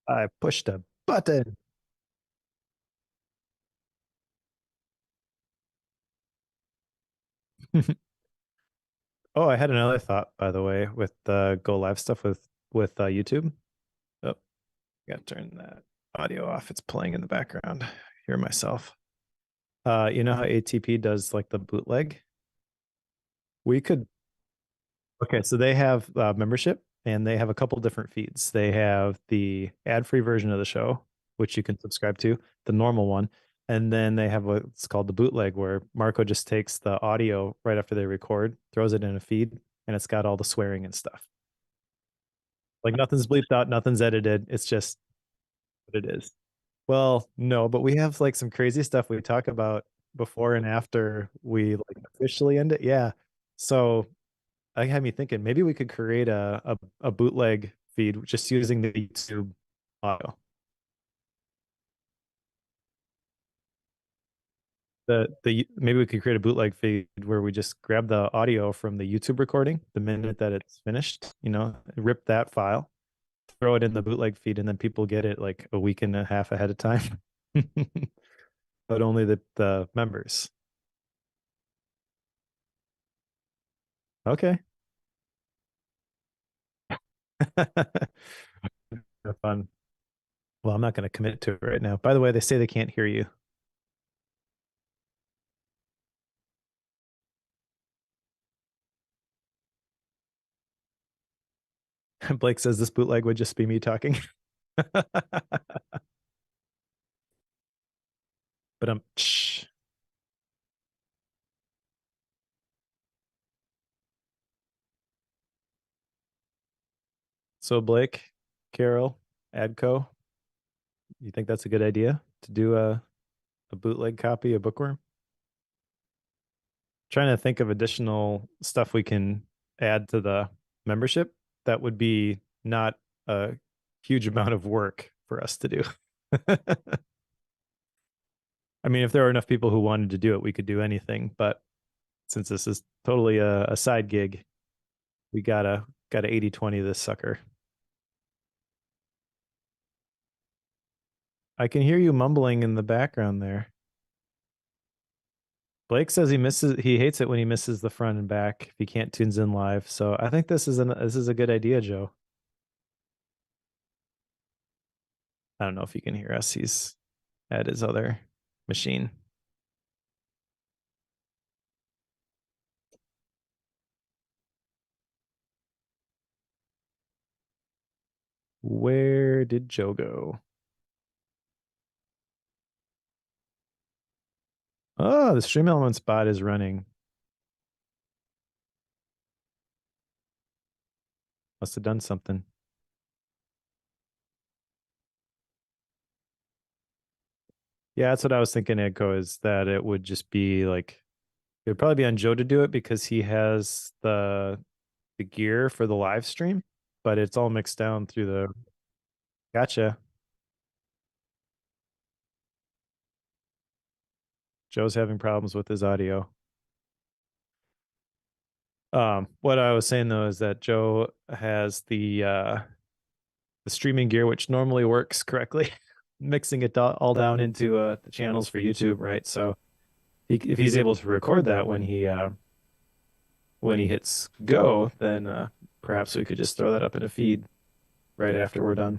I pushed a button. Oh, I had another thought, by the way, with the go live stuff with YouTube. Oh, gotta turn that audio off. It's playing in the background. Hear myself. You know how ATP does like the bootleg? We could. Okay, so they have membership and they have a couple different feeds. They have the ad-free version of the show, which you can subscribe to, the normal one, and then they have what's called the bootleg, where Marco just takes the audio right after they record, throws it in a feed, and it's got all the swearing and stuff. Like nothing's bleeped out, nothing's edited. It's just what it is. Well, no, but we have like some crazy stuff we talk about before and after we like officially end it. Yeah. So I had me thinking maybe we could create a bootleg feed just using the YouTube audio. The maybe we could create a bootleg feed where we just grab the audio from the YouTube recording the minute that it's finished, rip that file, throw it in the bootleg feed, and then people get it like a week and a half ahead of time. But only the members. Okay. Have fun. Well, I'm not going to commit to it right now. By the way, they say they can't hear you. Blake says this bootleg would just be me talking. But so Blake, Carol, Adco, you think that's a good idea to do a bootleg copy of Bookworm? Trying to think of additional stuff we can add to the membership that would be not a huge amount of work for us to do. I mean, if there are enough people who wanted to do it, we could do anything. But since this is totally a side gig, we gotta 80/20 this sucker. I can hear you mumbling in the background there. Blake says he hates it when he misses the front and back if he can't tunes in live. So I think this is a good idea, Joe. I don't know if he can hear us. He's at his other machine. Where did Joe go? Oh, the stream element spot is running. Must have done something. Yeah, that's what I was thinking, Edco, is that it would just be like it would probably be on Joe to do it because he has the gear for the live stream, but it's all mixed down through the gotcha. Joe's having problems with his audio. What I was saying though is that Joe has the streaming gear, which normally works correctly, mixing it all down into the channels for YouTube, right? So if he's able to record that when he hits go, then perhaps we could just throw that up in a feed right after we're done.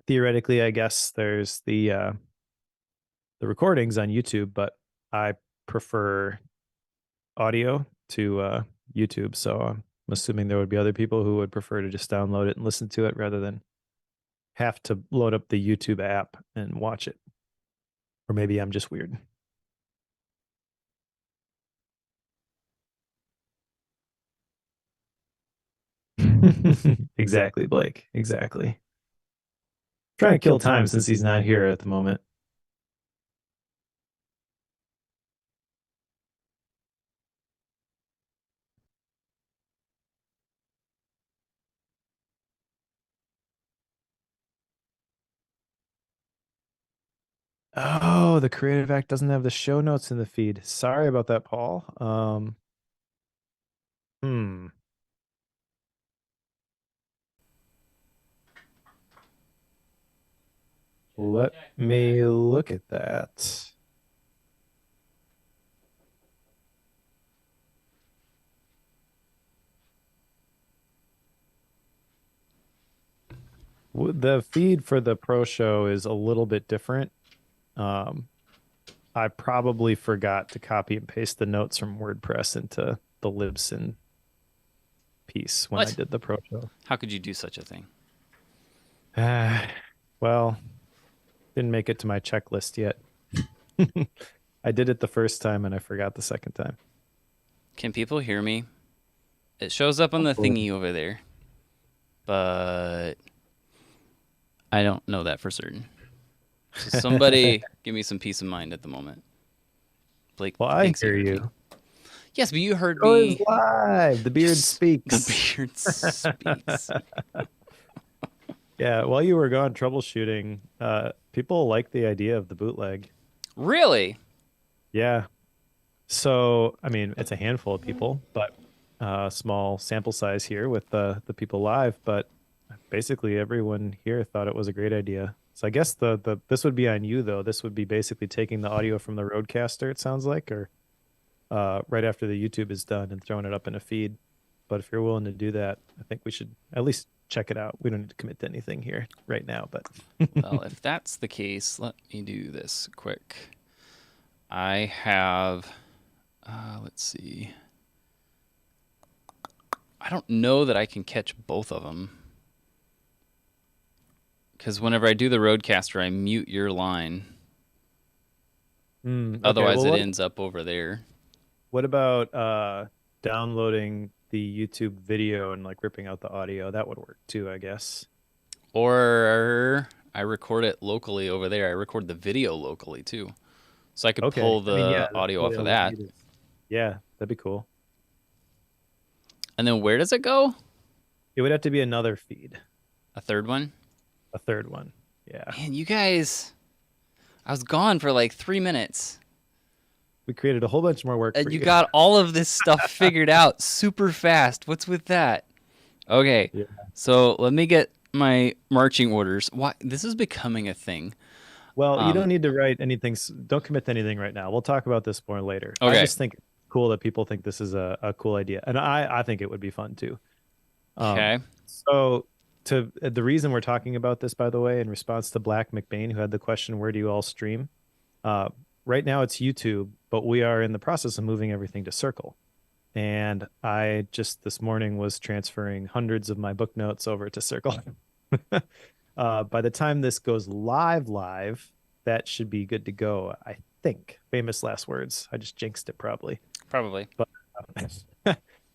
Theoretically, I guess there's the recordings on YouTube, but I prefer audio to YouTube. So I'm assuming there would be other people who would prefer to just download it and listen to it rather than have to load up the YouTube app and watch it. Or maybe I'm just weird. Exactly, Blake. Exactly. Trying to kill time since he's not here at the moment. Oh, the Creative Act doesn't have the show notes in the feed. Sorry about that, Paul. Hmm. Let me look at that. The feed for the pro show is a little bit different. Um, I probably forgot to copy and paste the notes from WordPress into the Libsyn piece when I What? did the pro show. How could you do such a thing? Well, didn't make it to my checklist yet. I did it the first time and I forgot the second time. Can people hear me? It shows up on the Hopefully. thingy over there, but I don't know that for certain. So somebody give me some peace of mind at the moment. Blake Well, I thinks he hear heard me. you. Yes, but you heard Show is me. live. The beard Yes, the speaks. beard speaks. Yeah, while you were gone troubleshooting, people like the idea of the bootleg. Really? Yeah. So, I mean, it's a handful of people, but small sample size here with the people live, but basically everyone here thought it was a great idea. So I guess the this would be on you though. This would be basically taking the audio from the Rodecaster, it sounds like, or right after the YouTube is done and throwing it up in a feed. But if you're willing to do that, I think we should at least check it out. We don't need to commit to anything here right now, but Well, if that's the case, let me do this quick. I have, let's see. I don't know that I can catch both of them. Because whenever I do the Roadcaster, I mute your line. Okay. Otherwise, Well, it ends up over there. what about downloading the YouTube video and like ripping out the audio? That would work too, I guess. Or I record it locally over there. I record the video locally too. So I could Okay. pull I mean, yeah, the that's audio really off of all we that. need is yeah, that'd be cool. And then where does it go? It would have to be another feed, A third one? a third one. Yeah. Man, you guys, I was gone for like 3 minutes. We created a whole bunch more work for And you you. got all of this stuff figured out super fast. What's with that? Okay, Yeah. so let me get my marching orders. Why this is becoming a thing. Well, you Um, don't need to write anything. Don't commit to anything right now. We'll talk about this more later. I okay, just think it's cool that people think this is a cool idea. And I think it would be fun too. Um, okay. so to the reason we're talking about this, by the way, in response to Black McBain, who had the question, where do you all stream? Uh, right now it's YouTube, but we are in the process of moving everything to Circle. And I just this morning was transferring hundreds of my book notes over to Circle. By the time this goes live, that should be good to go. I think. Famous last words. I just jinxed it probably. Probably. But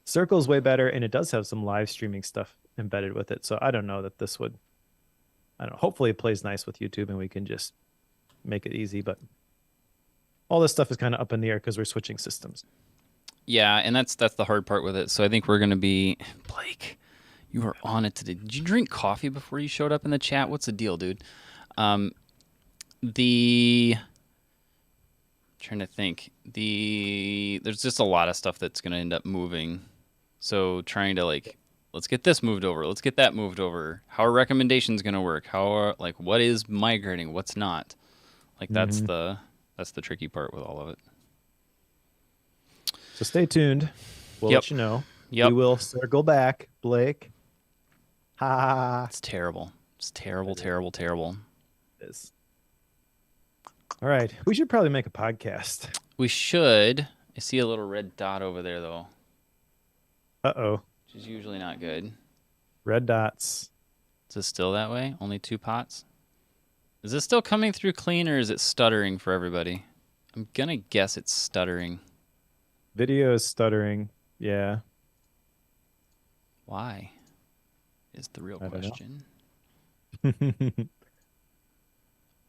Circle's way better, and it does have some live streaming stuff embedded with it. So I don't know that this would. I don't know. Hopefully, it plays nice with YouTube, and we can just make it easy. But all this stuff is kind of up in the air because we're switching systems. Yeah, and that's the hard part with it. So I think we're gonna be Blake. You were on it today. Did you drink coffee before you showed up in the chat? What's the deal, dude? Um, the trying to think. There's just a lot of stuff that's gonna end up moving. So trying to like, let's get this moved over. Let's get that moved over. How are recommendations gonna work? How are like what is migrating? What's not? Like Mm-hmm. that's the tricky part with all of it. So stay tuned. We'll Yep. let you know. We Yep. will circle back, Blake. Ha! It's terrible. It's terrible, It terrible, terrible. is. All right. We should probably make a podcast. We should. I see a little red dot over there though, Uh-oh. which is usually not good. Red dots. Is it still that way? Only 2 pots? Is this still coming through clean or is it stuttering for everybody? I'm gonna guess it's stuttering. Video is stuttering. Yeah. Why? Is the real I don't question. know.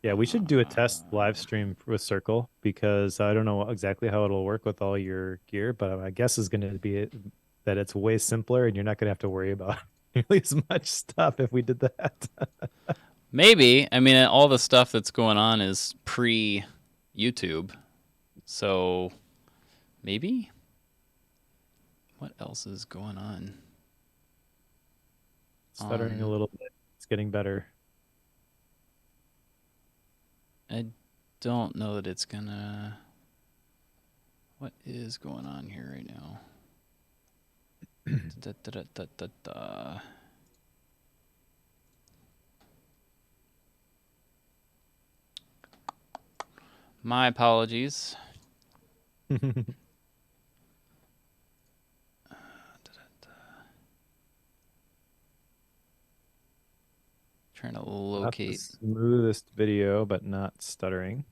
Yeah, we should do a test live stream with Circle because I don't know exactly how it'll work with all your gear, but my guess is going to be that it's way simpler and you're not going to have to worry about nearly as much stuff if we did that. Maybe. I mean, all the stuff that's going on is pre-YouTube. So, maybe? What else is going on? Stuttering a little bit. It's getting better. I don't know that it's gonna. What is going on here right now? Da, da, da, da, da, da. My apologies. Trying to Not the locate. smoothest video, but not stuttering.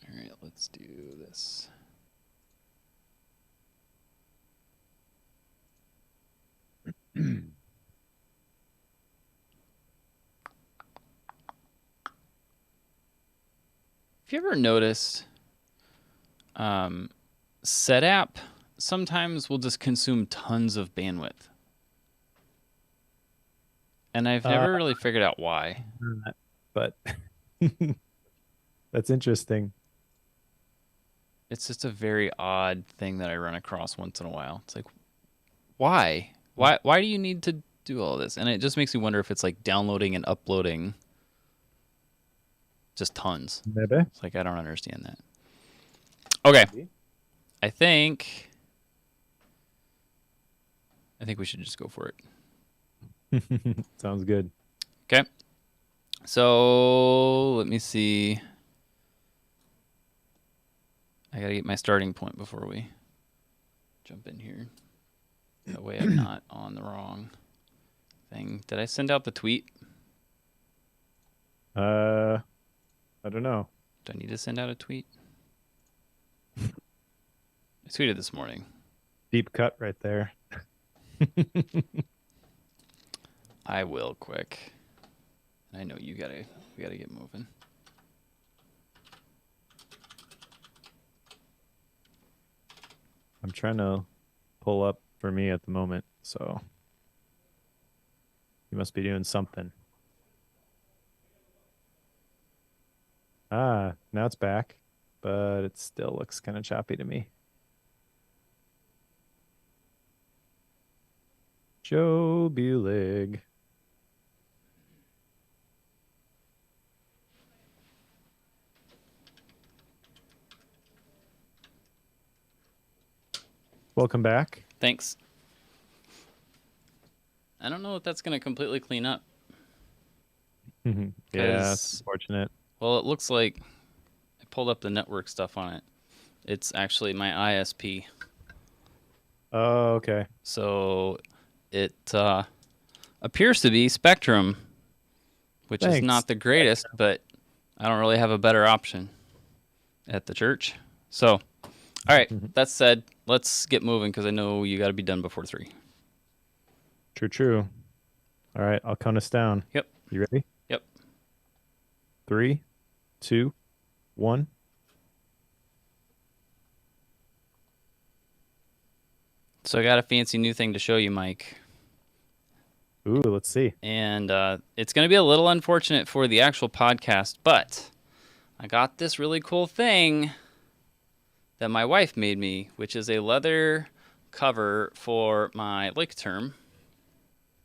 All right, let's do this. Have you ever noticed SetApp sometimes will just consume tons of bandwidth? And I've Uh, never really figured out why. but that's interesting. It's just a very odd thing that I run across once in a while. It's like, why? Why do you need to do all this? And it just makes me wonder if it's like downloading and uploading just tons. Maybe. It's like I don't understand that. Okay. Maybe. I think we should just go for it. Sounds good. Okay. So let me see. I gotta get my starting point before we jump in here. That way I'm not on the wrong thing. Did I send out the tweet? I don't know. Do I need to send out a tweet? I tweeted this morning. Deep cut right there. I will quick. I know we gotta get moving. I'm trying to pull up for me at the moment, so you must be doing something. Ah, now it's back, but it still looks kind of choppy to me. Joe Bulig. Welcome back. Thanks. I don't know if that's gonna completely clean up. Yeah, it's unfortunate. Well, it looks like I pulled up the network stuff on it. It's actually my ISP. Oh, okay. So it appears to be Spectrum, which is not the greatest, but I don't really have a better option at the church. So, all right, that said, let's get moving because I know you got to be done before 3. True, true. All right, I'll count us down. Yep. You ready? Yep. 3, 2, 1. So I got a fancy new thing to show you, Mike. Ooh, let's see. And it's going to be a little unfortunate for the actual podcast, but I got this really cool thing that my wife made me, which is a leather cover for my lake term.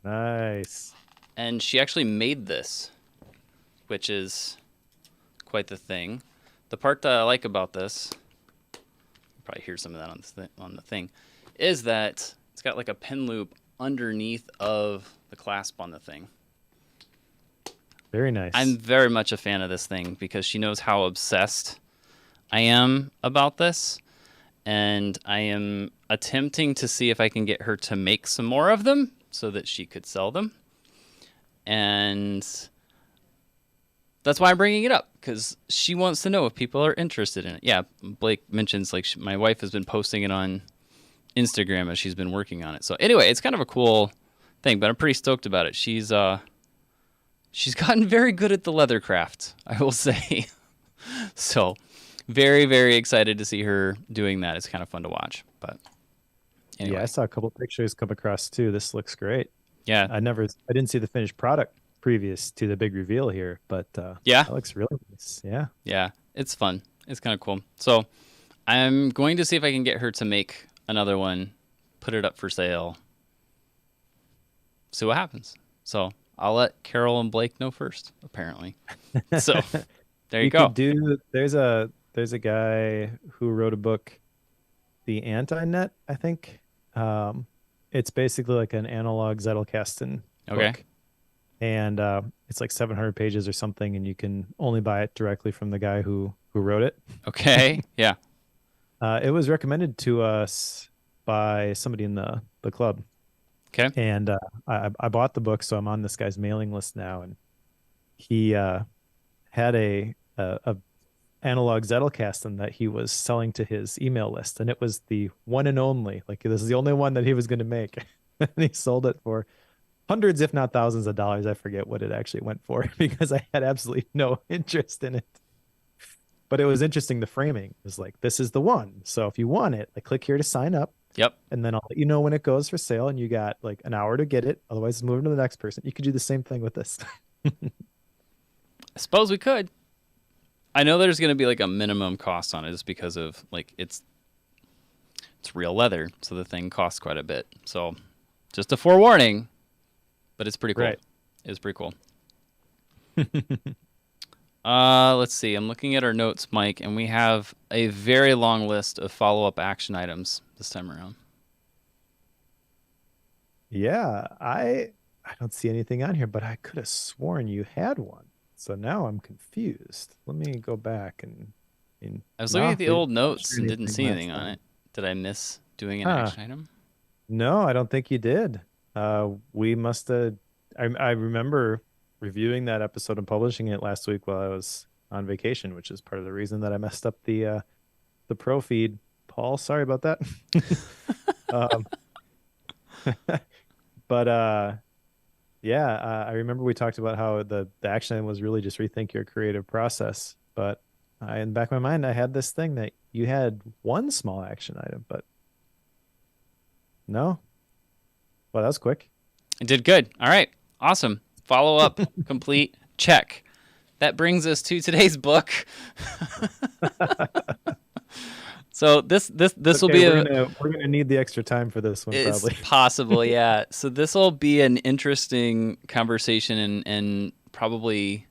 Nice. And she actually made this, which is quite the thing. The part that I like about this, you probably hear some of that on the thing, is that it's got like a pin loop underneath of the clasp on the thing. Very nice. I'm very much a fan of this thing because she knows how obsessed I am about this, and I am attempting to see if I can get her to make some more of them so that she could sell them. And that's why I'm bringing it up, because she wants to know if people are interested in it. Yeah, Blake mentions like my wife has been posting it on Instagram as she's been working on it. So anyway, it's kind of a cool thing, but I'm pretty stoked about it. She's gotten very good at the leather craft, I will say. So very, very excited to see her doing that. It's kind of fun to watch. But anyway. Yeah, I saw a couple pictures come across too. This looks great. Yeah. I didn't see the finished product previous to the big reveal here, but yeah, that looks really nice. Yeah. Yeah, it's fun. It's kind of cool. So I'm going to see if I can get her to make another one, put it up for sale, see what happens. So I'll let Carol and Blake know first, apparently. So there you You go. could do there's a guy who wrote a book, The Anti-Net, I think. Um, it's basically like an analog Zettelkasten Okay. book. And it's like 700 pages or something, and you can only buy it directly from the guy who wrote it. Okay. Yeah. It was recommended to us by somebody in the club, Okay. and I bought the book, so I'm on this guy's mailing list now, and he had a analog Zettelkasten that he was selling to his email list, and it was the one and only. Like this is the only one that he was going to make, and he sold it for hundreds, if not thousands of dollars. I forget what it actually went for because I had absolutely no interest in it. But it was interesting. The framing was like, this is the one. So if you want it, like click here to sign up, Yep. and then I'll let you know when it goes for sale. And you got like an hour to get it. Otherwise, it's moving to the next person. You could do the same thing with this. I suppose we could. I know there's going to be like a minimum cost on it just because of like it's real leather, so the thing costs quite a bit. So just a forewarning, but it's pretty cool. Right. It's pretty cool. Let's see. I'm looking at our notes, Mike, and we have a very long list of follow-up action items this time around. Yeah, I don't see anything on here, but I could have sworn you had one. So now I'm confused. Let me go back and I was looking no, at the we old didn't notes share and didn't anything see last anything on time. it. Did I miss doing an Huh. action item? No, I don't think you did. We must have. I remember reviewing that episode and publishing it last week while I was on vacation, which is part of the reason that I messed up the pro feed. Paul, sorry about that. Um, but yeah, I remember we talked about how the action item was really just rethink your creative process. But in the back of my mind, I had this thing that you had one small action item, but no. Well, that was quick. I did good. All right. Awesome. Follow up complete. Check. That brings us to today's book. So this will Okay, be we're gonna need the extra time for this one it's probably. possible, yeah. So this will be an interesting conversation and probably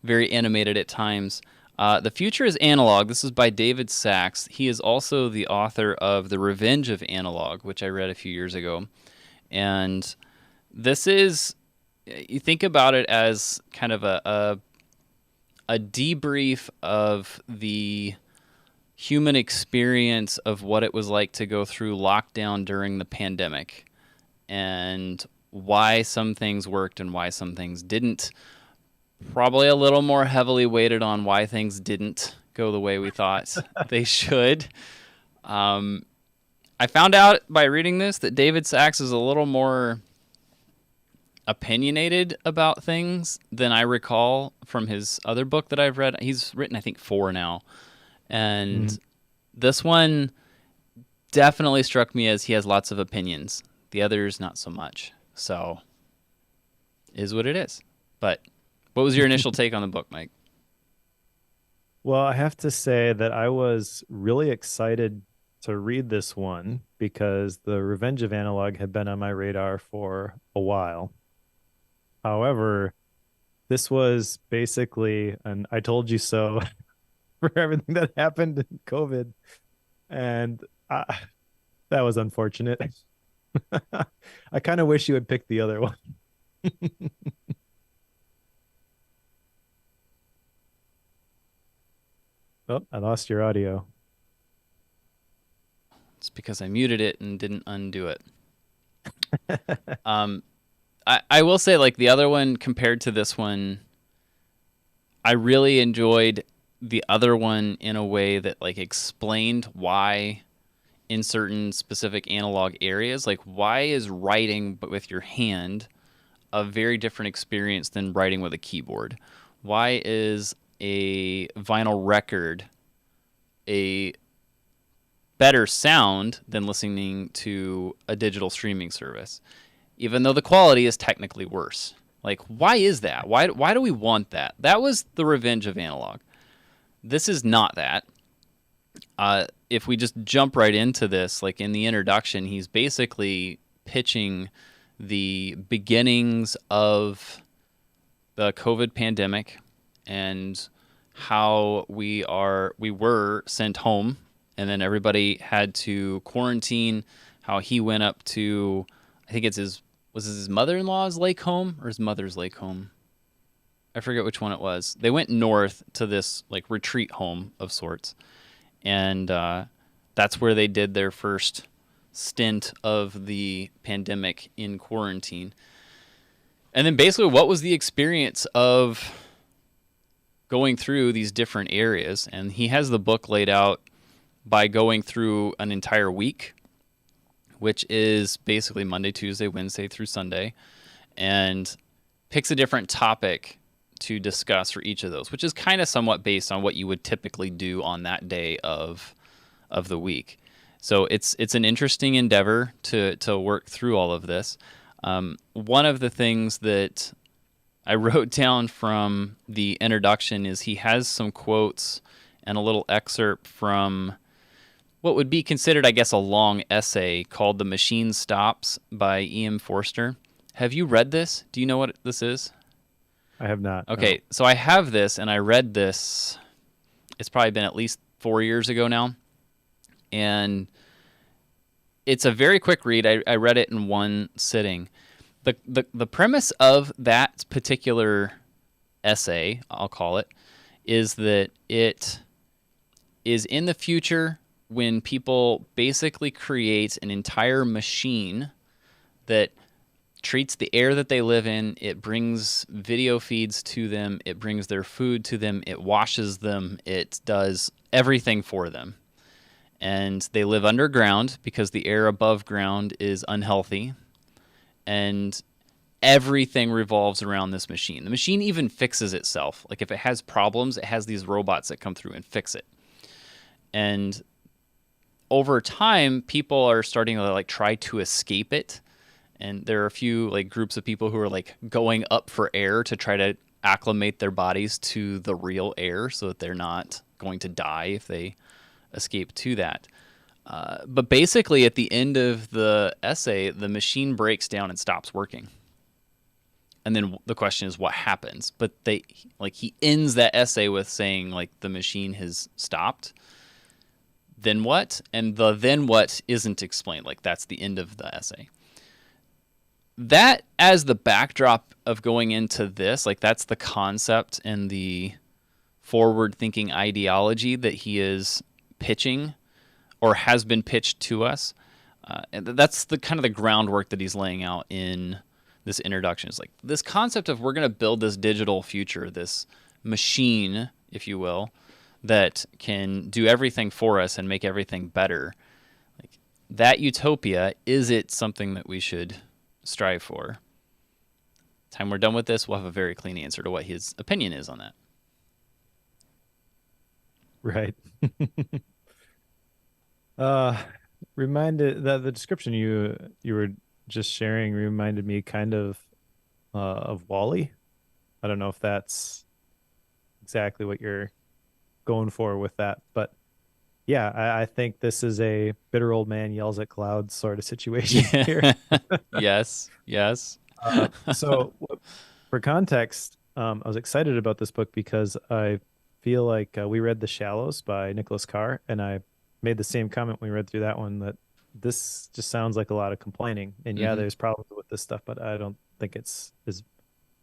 very animated at times. The Future is Analog. This is by David Sachs. He is also the author of The Revenge of Analog, which I read a few years ago. And this is, you think about it as kind of a debrief of the human experience of what it was like to go through lockdown during the pandemic and why some things worked and why some things didn't. Probably a little more heavily weighted on why things didn't go the way we thought they should. I found out by reading this that David Sachs is a little more opinionated about things than I recall from his other book that I've read. He's written, I think, 4 now. And Mhm. this one definitely struck me as he has lots of opinions. The others, not so much. So, is what it is. But what was your initial take on the book, Mike? Well, I have to say that I was really excited to read this one because the Revenge of Analog had been on my radar for a while. However, this was basically an I told you so for everything that happened in COVID. And that was unfortunate. I kind of wish you had picked the other one. Oh, I lost your audio. It's because I muted it and didn't undo it. Um, I will say, like, the other one compared to this one, I really enjoyed the other one in a way that, like, explained why in certain specific analog areas, like, why is writing but with your hand a very different experience than writing with a keyboard? Why is a vinyl record a better sound than listening to a digital streaming service, even though the quality is technically worse? Like, why is that? Why do we want that? That was the revenge of analog. This is not that. If we just jump right into this, like in the introduction, he's basically pitching the beginnings of the COVID pandemic and how we were sent home, and then everybody had to quarantine. How he went up to, I think it's his mother-in-law's lake home or his mother's lake home. I forget which one it was. They went north to this like retreat home of sorts, and that's where they did their first stint of the pandemic in quarantine. And then basically, what was the experience of going through these different areas? And he has the book laid out by going through an entire week, which is basically Monday, Tuesday, Wednesday through Sunday, and picks a different topic to discuss for each of those, which is kind of somewhat based on what you would typically do on that day of the week. So it's an interesting endeavor to work through all of this. One of the things that I wrote down from the introduction is he has some quotes and a little excerpt from what would be considered, I guess, a long essay called "The Machine Stops" by E.M. Forster. Have you read this? Do you know what this is? I have not. Okay, No. so I have this, and I read this. It's probably been at least 4 years ago now, and it's a very quick read. I read it in one sitting. The premise of that particular essay, I'll call it, is that it is in the future when people basically create an entire machine that treats the air that they live in. It brings video feeds to them. It brings their food to them. It washes them. It does everything for them. And they live underground because the air above ground is unhealthy. And everything revolves around this machine. The machine even fixes itself. Like if it has problems, it has these robots that come through and fix it. And over time, people are starting to like try to escape it. And there are a few like groups of people who are like going up for air to try to acclimate their bodies to the real air so that they're not going to die if they escape to that. But basically, at the end of the essay, the machine breaks down and stops working. And then the question is, what happens? But he ends that essay with saying like the machine has stopped. Then what? And the then what isn't explained. Like that's the end of the essay. That as the backdrop of going into this, like that's the concept and the forward-thinking ideology that he is pitching or has been pitched to us. And that's the kind of the groundwork that he's laying out in this introduction. It's like this concept of we're going to build this digital future, this machine, if you will, that can do everything for us and make everything better. Like that utopia, is it something that we should strive for? Time we're done with this, we'll have a very clean answer to what his opinion is on that. Right. uh Reminded that the description you were just sharing reminded me kind of Wally. I don't know if that's exactly what you're going for with that, but yeah, I think this is a bitter old man yells at clouds sort of situation here. Yeah. Yes. Yes. So for context, I was excited about this book because I feel like we read The Shallows by Nicholas Carr, and I made the same comment when we read through that one that this just sounds like a lot of complaining. And yeah, Mm-hmm. there's problems with this stuff, but I don't think it's is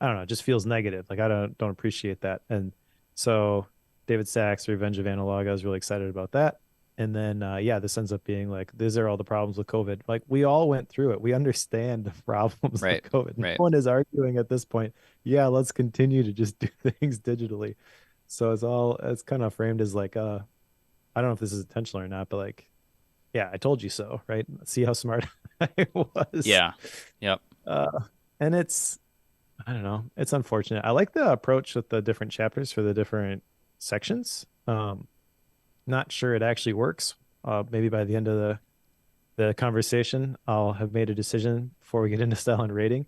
I don't know, it just feels negative. Like I don't appreciate that. And so David Sachs, Revenge of Analog, I was really excited about that. And then yeah, this ends up being like these are all the problems with COVID. Like we all went through it. We understand the problems of Right. COVID. No Right. one is arguing at this point. Yeah, let's continue to just do things digitally. So it's kind of framed as like I don't know if this is intentional or not, but like yeah, I told you so, right? See how smart I was. Yeah. Yep. Uh and it's I don't know. It's unfortunate. I like the approach with the different chapters for the different sections. Not sure it actually works. Maybe by the end of the conversation, I'll have made a decision before we get into style and rating,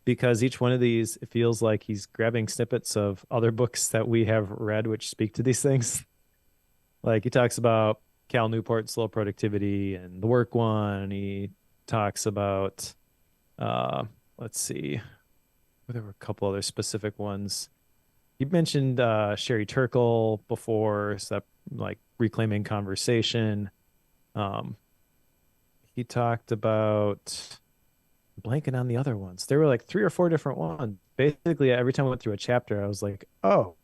because each one of these it feels like he's grabbing snippets of other books that we have read which speak to these things. Like he talks about Cal Newport's slow productivity and the work one. He talks about Uh, let's see. There were a couple other specific ones. You mentioned Sherry Turkle before, so that like reclaiming conversation. Um, he talked about blanking on the other ones. There were like three or four different ones. Basically, every time I went through a chapter, I was like, oh,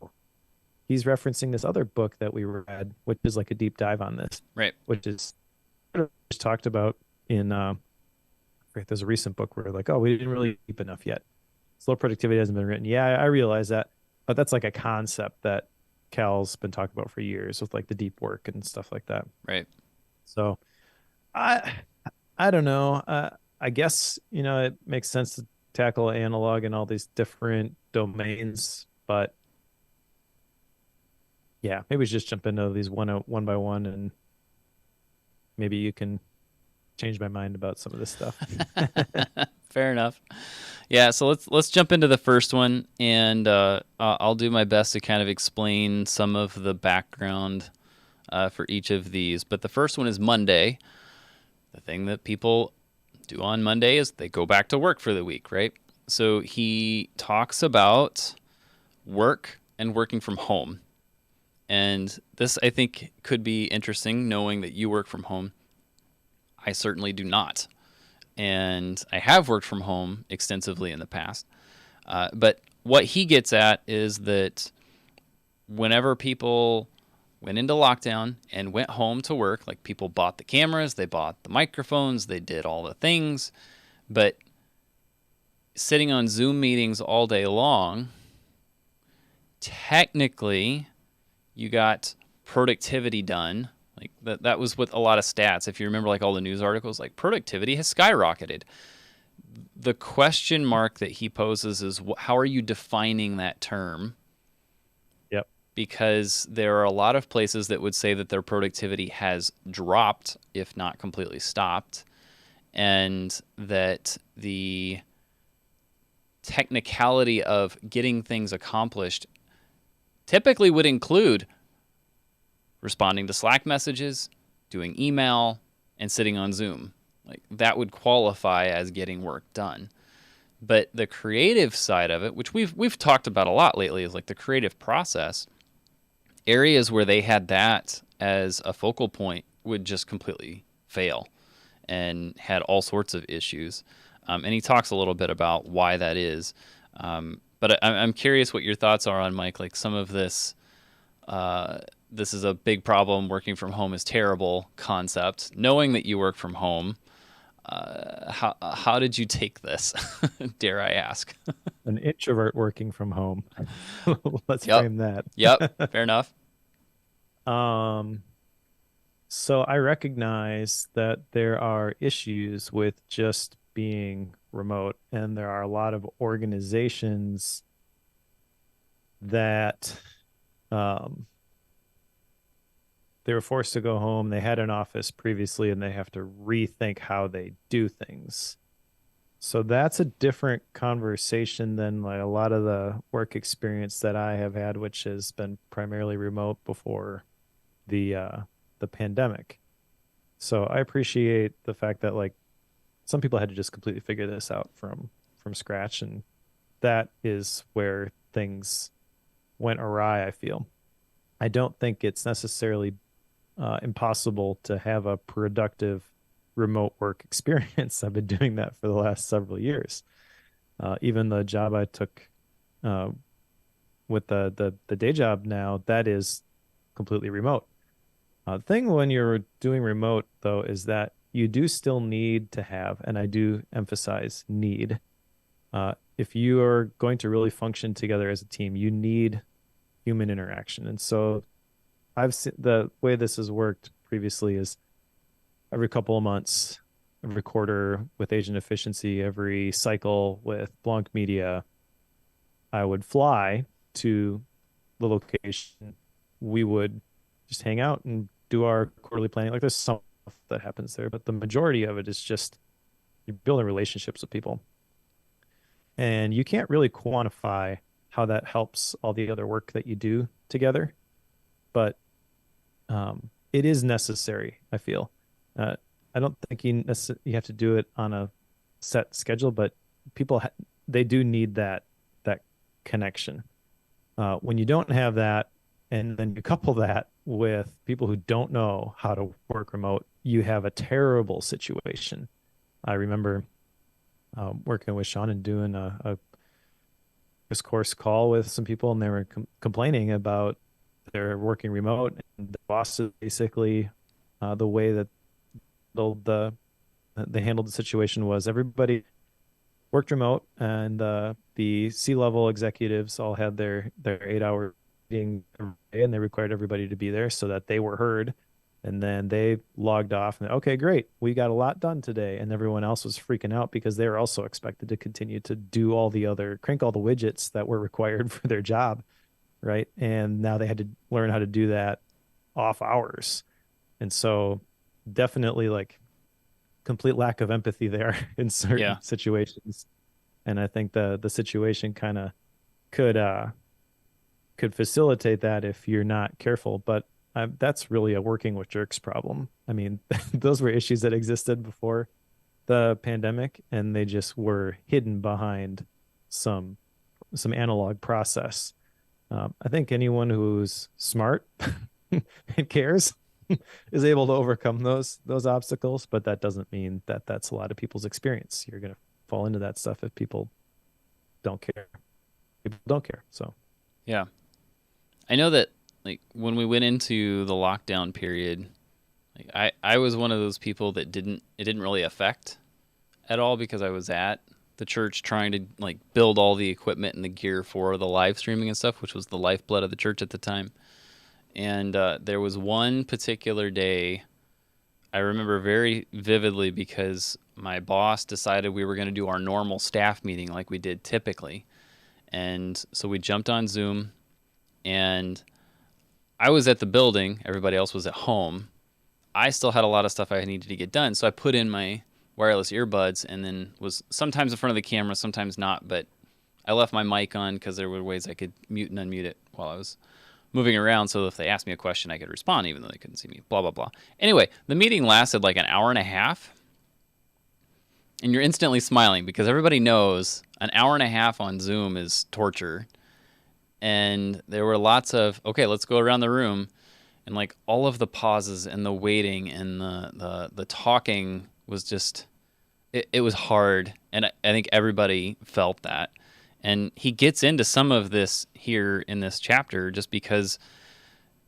he's referencing this other book that we read, which is like a deep dive on this, Right. which is just talked about in right, there's a recent book where like, oh, we didn't really deep enough yet. Slow productivity hasn't been written. Yeah, I realize that, but that's like a concept that Cal's been talking about for years with like the deep work and stuff like that. Right. So I I don't know. I guess it makes sense to tackle analog and all these different domains, but yeah, maybe we just jump into these one by one, and maybe you can change my mind about some of this stuff. Fair enough. Yeah, so let's jump into the first one, and I'll do my best to kind of explain some of the background for each of these. But the first one is Monday. The thing that people do on Monday is they go back to work for the week, right? So he talks about work and working from home. And this, I think, could be interesting knowing that you work from home. I certainly do not. And I have worked from home extensively in the past. But what he gets at is that whenever people went into lockdown and went home to work, like people bought the cameras, they bought the microphones, they did all the things, but sitting on Zoom meetings all day long, technically you got productivity done. Like that was with a lot of stats. If you remember like all the news articles, like productivity has skyrocketed. The question mark that he poses is how are you defining that term? Yep. Because there are a lot of places that would say that their productivity has dropped, if not completely stopped, and that the technicality of getting things accomplished typically would include responding to Slack messages, doing email, and sitting on Zoom. Like that would qualify as getting work done. But the creative side of it, which we've talked about a lot lately, is like the creative process. Areas where they had that as a focal point would just completely fail and had all sorts of issues. And he talks a little bit about why that is. But I'm curious what your thoughts are on, Mike, like some of this. This is a big problem. Working from home is terrible concept. Knowing that you work from home, how did you take this? Dare I ask? An introvert working from home. Let's Yep. frame that. Yep. Fair enough. Um, so I recognize that there are issues with just being remote, and there are a lot of organizations that um, they were forced to go home. They had an office previously, and they have to rethink how they do things. So that's a different conversation than like a lot of the work experience that I have had, which has been primarily remote before the uh the pandemic. So I appreciate the fact that like some people had to just completely figure this out from scratch, and that is where things went awry, I feel. I don't think it's necessarily impossible to have a productive remote work experience. I've been doing that for the last several years. Even the job I took uh, with the day job now, that is completely remote. The thing when you're doing remote though is that you do still need to have, and I do emphasize need. If you are going to really function together as a team, you need human interaction. And so I've seen the way this has worked previously is every couple of months, every quarter with agent efficiency, every cycle with Blanc Media, I would fly to the location. We would just hang out and do our quarterly planning. Like there's some stuff that happens there, but the majority of it is just you're building relationships with people. And you can't really quantify how that helps all the other work that you do together, but it is necessary, I feel. I don't think you have to do it on a set schedule, but people they do need that connection. When you don't have that, and then you couple that with people who don't know how to work remote, you have a terrible situation. I remember working with Sean and doing a discourse call with some people, and they were complaining about their working remote, and the boss is basically the way that the they handled the situation was everybody worked remote, and the C-level executives all had their 8 hour meeting every day, and they required everybody to be there so that they were heard. And then they logged off and okay, great, we got a lot done today. And everyone else was freaking out because they were also expected to continue to do all the other crank all the widgets that were required for their job, right? And now they had to learn how to do that off hours. And so definitely like complete lack of empathy there in certain Yeah. situations. And I think the situation kind of could could facilitate that if you're not careful. But that's really a working with jerks problem. I mean, those were issues that existed before the pandemic, and they just were hidden behind some some analog process. I think anyone who's smart and cares is able to overcome those obstacles, but that doesn't mean that that's a lot of people's experience. You're going to fall into that stuff if people don't care. People don't care. So, Yeah. I know that like when we went into the lockdown period, like I was one of those people that didn't really affect at all because I was at the church trying to like build all the equipment and the gear for the live streaming and stuff, which was the lifeblood of the church at the time. And there was one particular day I remember very vividly because my boss decided we were going to do our normal staff meeting like we did typically. And so we jumped on Zoom, and I was at the building, everybody else was at home. I still had a lot of stuff I needed to get done, so I put in my wireless earbuds and then was sometimes in front of the camera, sometimes not, but I left my mic on because there were ways I could mute and unmute it while I was moving around, so if they asked me a question, I could respond even though they couldn't see me, blah, blah, blah. Anyway, the meeting lasted like an hour and a half, and you're instantly smiling because everybody knows an hour and a half on Zoom is torture. And there were lots of, okay, let's go around the room. And like all of the pauses and the waiting and the talking was just, it was hard. And I think everybody felt that. And he gets into some of this here in this chapter just because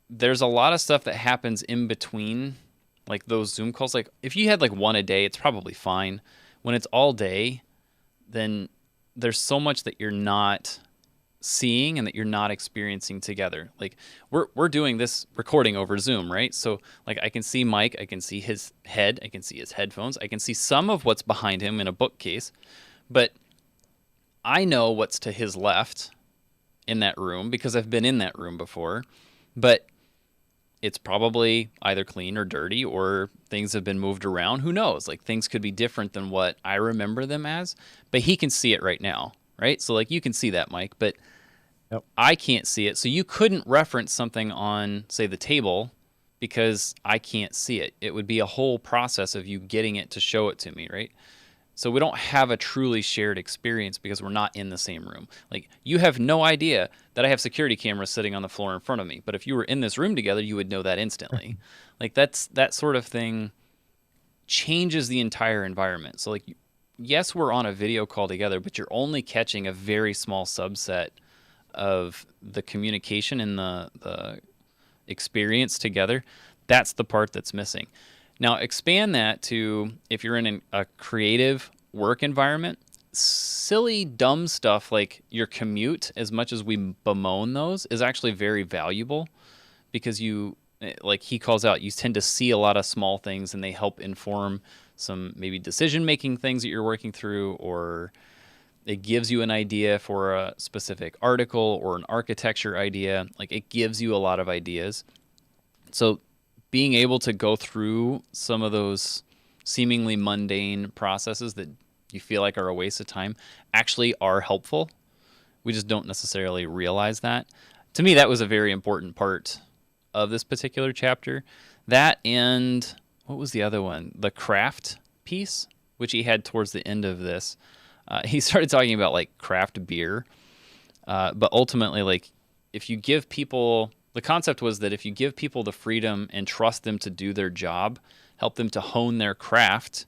there's a lot of stuff that happens in between like those Zoom calls. Like if you had like one a day, it's probably fine. When it's all day, then there's so much that you're not seeing and that you're not experiencing together. Like we're doing this recording over Zoom, right? So like I can see Mike, I can see his head, I can see his headphones, I can see some of what's behind him in a bookcase, but I know what's to his left in that room because I've been in that room before, but it's probably either clean or dirty or things have been moved around. Who knows? Like things could be different than what I remember them as, but he can see it right now, right? So like you can see that, Mike, but yep. I can't see it. So you couldn't reference something on, say, the table because I can't see it. It would be a whole process of you getting it to show it to me, right? So we don't have a truly shared experience because we're not in the same room. Like you have no idea that I have security cameras sitting on the floor in front of me, but if you were in this room together, you would know that instantly. Like that sort of thing changes the entire environment. So like yes, we're on a video call together, but you're only catching a very small subset of the communication and the experience together. That's the part that's missing. Now expand that to if you're in a creative work environment, silly, dumb stuff like your commute, as much as we bemoan those, is actually very valuable because you, like he calls out, you tend to see a lot of small things and they help inform some maybe decision-making things that you're working through, or it gives you an idea for a specific article or an architecture idea. Like it gives you a lot of ideas. So being able to go through some of those seemingly mundane processes that you feel like are a waste of time actually are helpful. We just don't necessarily realize that. To me, that was a very important part of this particular chapter. That and what was the other one? The craft piece which he had towards the end of this. He started talking about like craft beer, but ultimately, like if you give people, the concept was that if you give people the freedom and trust them to do their job, help them to hone their craft,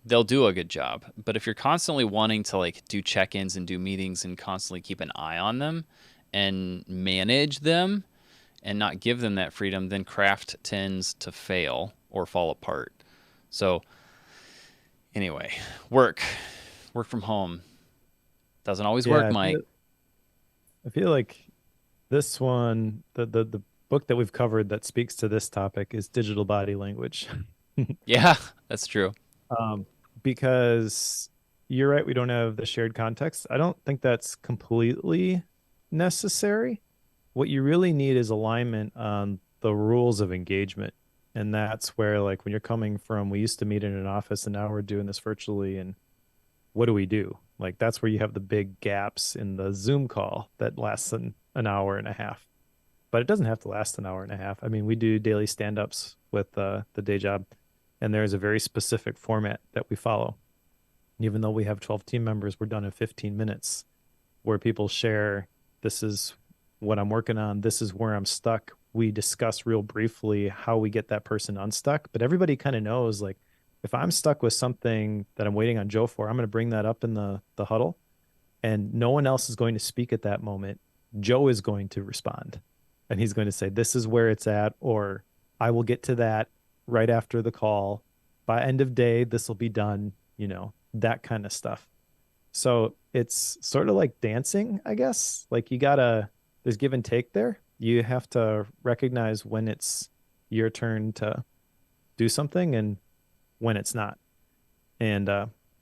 they'll do a good job. But if you're constantly wanting to like do check-ins and do meetings and constantly keep an eye on them and manage them and not give them that freedom, then craft tends to fail or fall apart. So anyway, work from home doesn't always Yeah, work, Mike. I feel like this one, the book that we've covered that speaks to this topic is Digital Body Language. Yeah, that's true. Um, because you're right, we don't have the shared context. I don't think that's completely necessary. What you really need is alignment on the rules of engagement. And that's where, like, when you're coming from, we used to meet in an office and now we're doing this virtually. And what do we do? Like, that's where you have the big gaps in the Zoom call that lasts an hour and a half. But it doesn't have to last an hour and a half. I mean, we do daily stand ups with the day job, and there's a very specific format that we follow. Even though we have 12 team members, we're done in 15 minutes where people share, this is what I'm working on, this is where I'm stuck. We discuss real briefly how we get that person unstuck, but everybody kind of knows, like, if I'm stuck with something that I'm waiting on Joe for, I'm going to bring that up in the huddle, and no one else is going to speak at that moment. Joe is going to respond, and he's going to say, this is where it's at, or I will get to that right after the call. By end of day, this will be done, that kind of stuff. So it's sort of like dancing, I guess. Like, there's give and take there. You have to recognize when it's your turn to do something and when it's not. And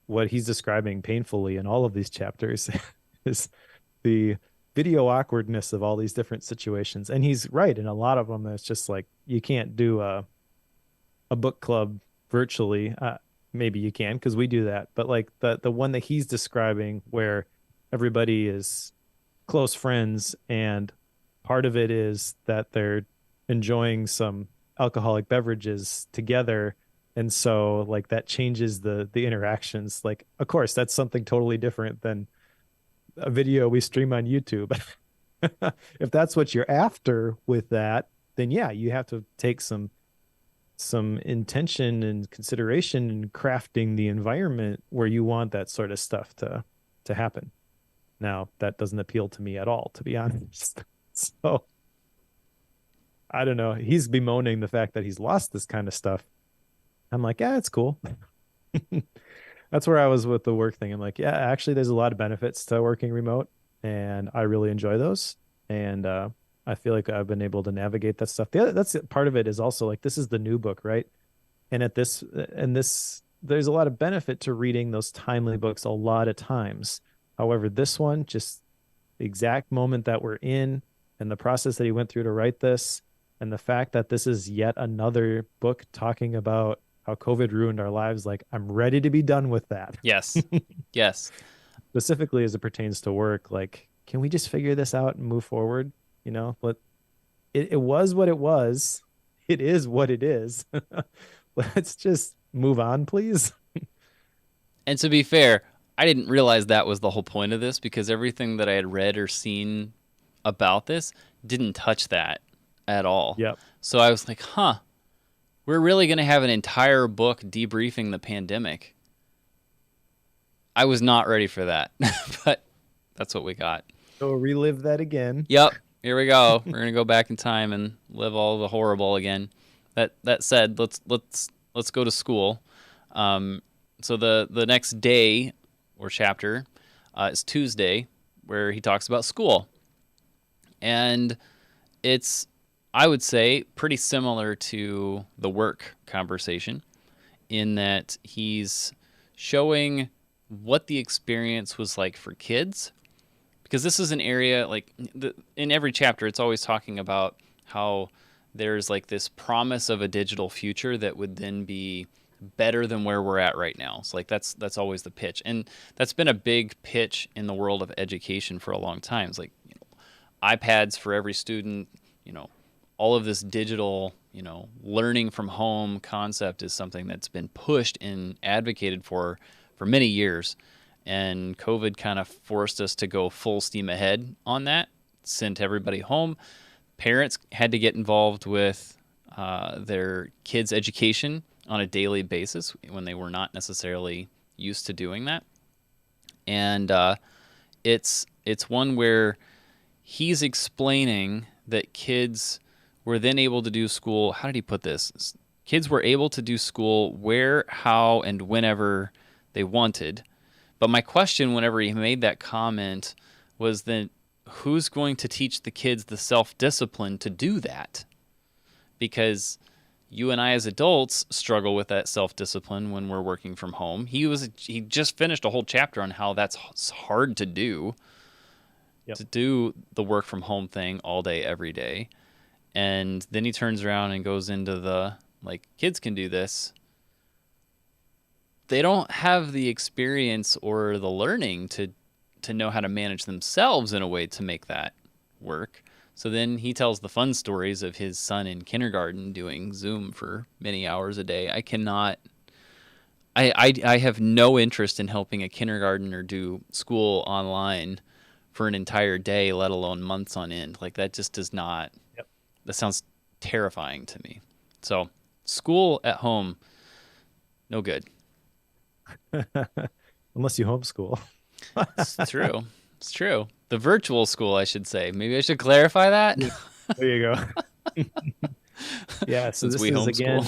what he's describing painfully in all of these chapters is the video awkwardness of all these different situations. And he's right. In a lot of them, it's just like, you can't do a book club virtually. Maybe you can, because we do that. But like the one that he's describing, where everybody is close friends, and part of it is that they're enjoying some alcoholic beverages together, and so like that changes the interactions. Like, of course, that's something totally different than a video we stream on YouTube. If that's what you're after with that, then yeah, you have to take some intention and consideration in crafting the environment where you want that sort of stuff to happen. Now, that doesn't appeal to me at all, to be honest. So I don't know. He's bemoaning the fact that he's lost this kind of stuff. I'm like, yeah, it's cool. That's where I was with the work thing. I'm like, yeah, actually, there's a lot of benefits to working remote, and I really enjoy those. And I feel like I've been able to navigate that stuff. That's part of it is also like, this is the new book, right? And there's a lot of benefit to reading those timely books a lot of times. However, this one, just the exact moment that we're in and the process that he went through to write this, and the fact that this is yet another book talking about how COVID ruined our lives, like, I'm ready to be done with that. Yes. Yes. Specifically as it pertains to work, like, can we just figure this out and move forward? But it was what it was. It is what it is. Let's just move on, please. And to be fair, I didn't realize that was the whole point of this, because everything that I had read or seen about this didn't touch that at all. Yep. So I was like, huh, we're really going to have an entire book debriefing the pandemic. I was not ready for that, but that's what we got. So relive that again. Yep. Here we go. We're gonna go back in time and live all the horrible again. That said, let's go to school. So the next day or chapter is Tuesday, where he talks about school, and it's, I would say, pretty similar to the work conversation in that he's showing what the experience was like for kids, because this is an area, like, in every chapter it's always talking about how there's like this promise of a digital future that would then be better than where we're at right now. So like that's always the pitch, and that's been a big pitch in the world of education for a long time. It's like, iPads for every student, all of this digital learning from home concept is something that's been pushed and advocated for many years. And COVID kind of forced us to go full steam ahead on that, sent everybody home. Parents had to get involved with their kids' education on a daily basis when they were not necessarily used to doing that. And it's one where he's explaining that kids were then able to do school. How did he put this? Kids were able to do school where, how, and whenever they wanted. But my question, whenever he made that comment, was then who's going to teach the kids the self discipline to do that? Because you and I as adults struggle with that self discipline when we're working from home. He just finished a whole chapter on how that's hard Yep. to do the work from home thing all day every day. And then he turns around and goes into the like kids can do this. They don't have the experience or the learning to know how to manage themselves in a way to make that work. So then he tells the fun stories of his son in kindergarten doing Zoom for many hours a day. I cannot. I have no interest in helping a kindergartner do school online for an entire day, let alone months on end. Like that just does not. Yep. That sounds terrifying to me. So school at home, no good. Unless you homeschool. It's true. It's true. The virtual school, I should say. Maybe I should clarify that. Yeah. There you go. Yeah, so Since this we is homeschool. again,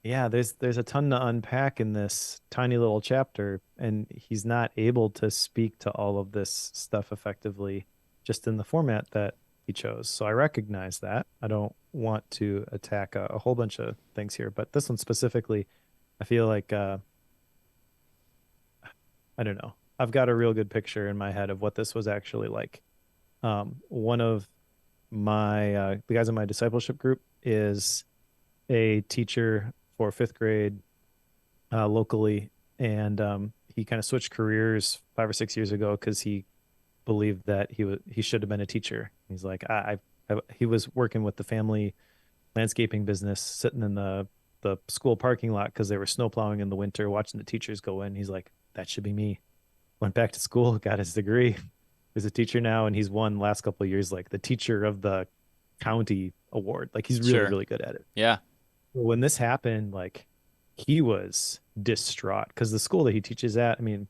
yeah, there's a ton to unpack in this tiny little chapter, and he's not able to speak to all of this stuff effectively just in the format that he chose. So I recognize that. I don't want to attack a whole bunch of things here, but this one specifically, I feel like I don't know. I've got a real good picture in my head of what this was actually like. One of my the guys in my discipleship group is a teacher for fifth grade locally, and he kind of switched careers 5 or 6 years ago because he believed that he should have been a teacher. He's like, he was working with the family landscaping business, sitting in the school parking lot because they were snow plowing in the winter, watching the teachers go in. He's like, that should be me. Went back to school, got his degree. He's a teacher now, and he's won last couple of years like the teacher of the county award. Like he's really, Sure. really good at it. Yeah. When this happened, like he was distraught because the school that he teaches at, I mean,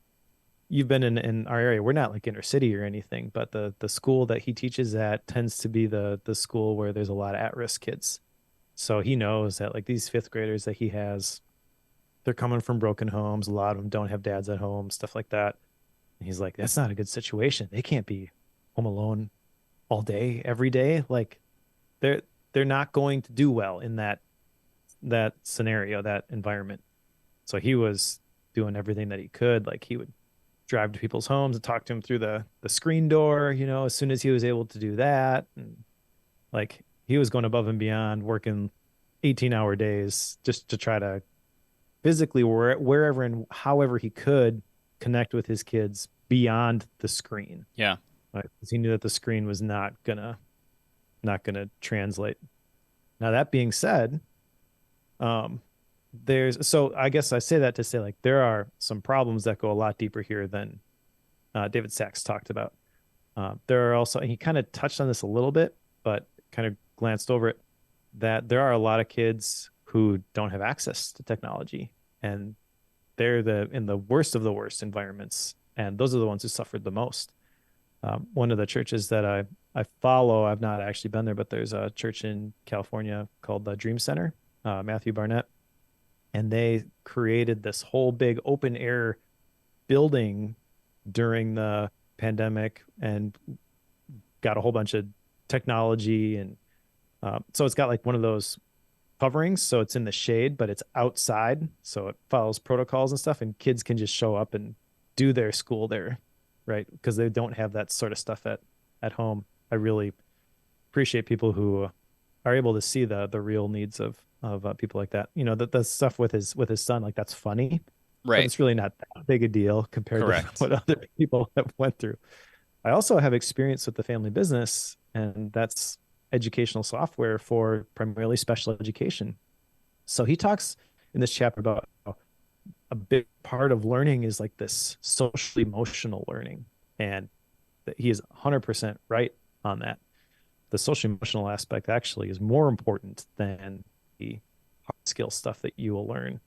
you've been in our area. We're not like inner city or anything, but the school that he teaches at tends to be the school where there's a lot of at-risk kids. So he knows that like these fifth graders that he has, they're coming from broken homes. A lot of them don't have dads at home, stuff like that. And he's like, that's not a good situation. They can't be home alone all day, every day. Like they're they're not going to do well in that scenario, that environment. So he was doing everything that he could. Like he would drive to people's homes and talk to them through the screen door, as soon as he was able to do that. And like he was going above and beyond, working 18-hour days just to try to physically wherever and however he could connect with his kids beyond the screen. Yeah. Right? Because he knew that the screen was not gonna translate. Now that being said, um, so I guess I say that to say like there are some problems that go a lot deeper here than David Sachs talked about. There are also, and he kind of touched on this a little bit, but kind of glanced over it, that there are a lot of kids who don't have access to technology, and they're in the worst of the worst environments, and those are the ones who suffered the most. One of the churches that I follow, I've not actually been there, but there's a church in California called the Dream Center, Matthew Barnett, and they created this whole big open air building during the pandemic and got a whole bunch of technology. And so it's got like one of those coverings, so it's in the shade but it's outside, so it follows protocols and stuff, and kids can just show up and do their school there, right? Because they don't have that sort of stuff at home. I really appreciate people who are able to see the real needs of people like that. The stuff with his son, like that's funny, but Right. it's really not that big a deal compared to Correct. what other people have went through. I also have experience with the family business, and that's educational software for primarily special education. So he talks in this chapter about how a big part of learning is like this social emotional learning. And that he is 100% right on that. The social emotional aspect actually is more important than the hard skill stuff that you will learn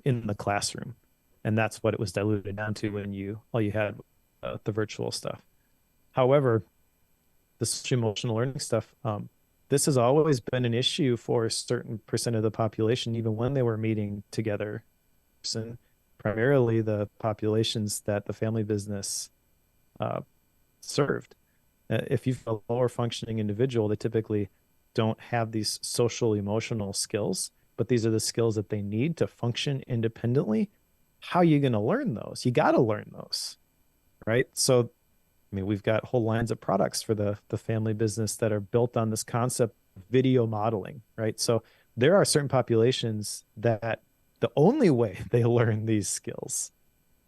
in the classroom. And that's what it was diluted down to when all you had the virtual stuff. However, the social emotional learning stuff, this has always been an issue for a certain percent of the population, even when they were meeting together. And primarily the populations that the family business uh, served. If you've a lower functioning individual, they typically don't have these social emotional skills, but these are the skills that they need to function independently. How are you going to learn those? You got to learn those, right? So I mean, we've got whole lines of products for the family business that are built on this concept of video modeling, right? So there are certain populations that the only way they learn these skills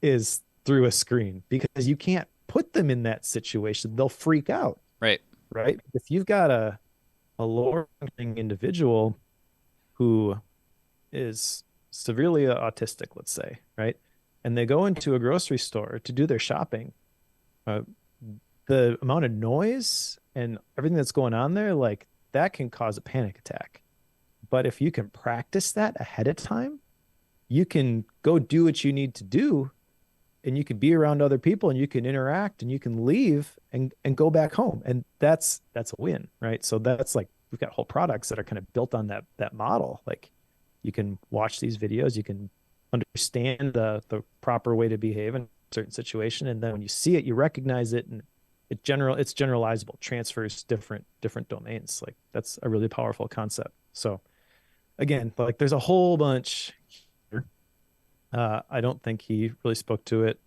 is through a screen because you can't put them in that situation. They'll freak out, Right. right? If you've got a lower functioning individual who is severely autistic, let's say, right? And they go into a grocery store to do their shopping, uh, the amount of noise and everything that's going on there, like that can cause a panic attack. But if you can practice that ahead of time, you can go do what you need to do and you can be around other people and you can interact and you can leave and go back home. And that's a win, right? So that's like we've got whole products that are kind of built on that model. Like you can watch these videos, you can understand the proper way to behave in a certain situation, and then when you see it, you recognize it, and it's generalizable, transfers different domains. Like that's a really powerful concept. So again, like there's a whole bunch here. I don't think he really spoke to it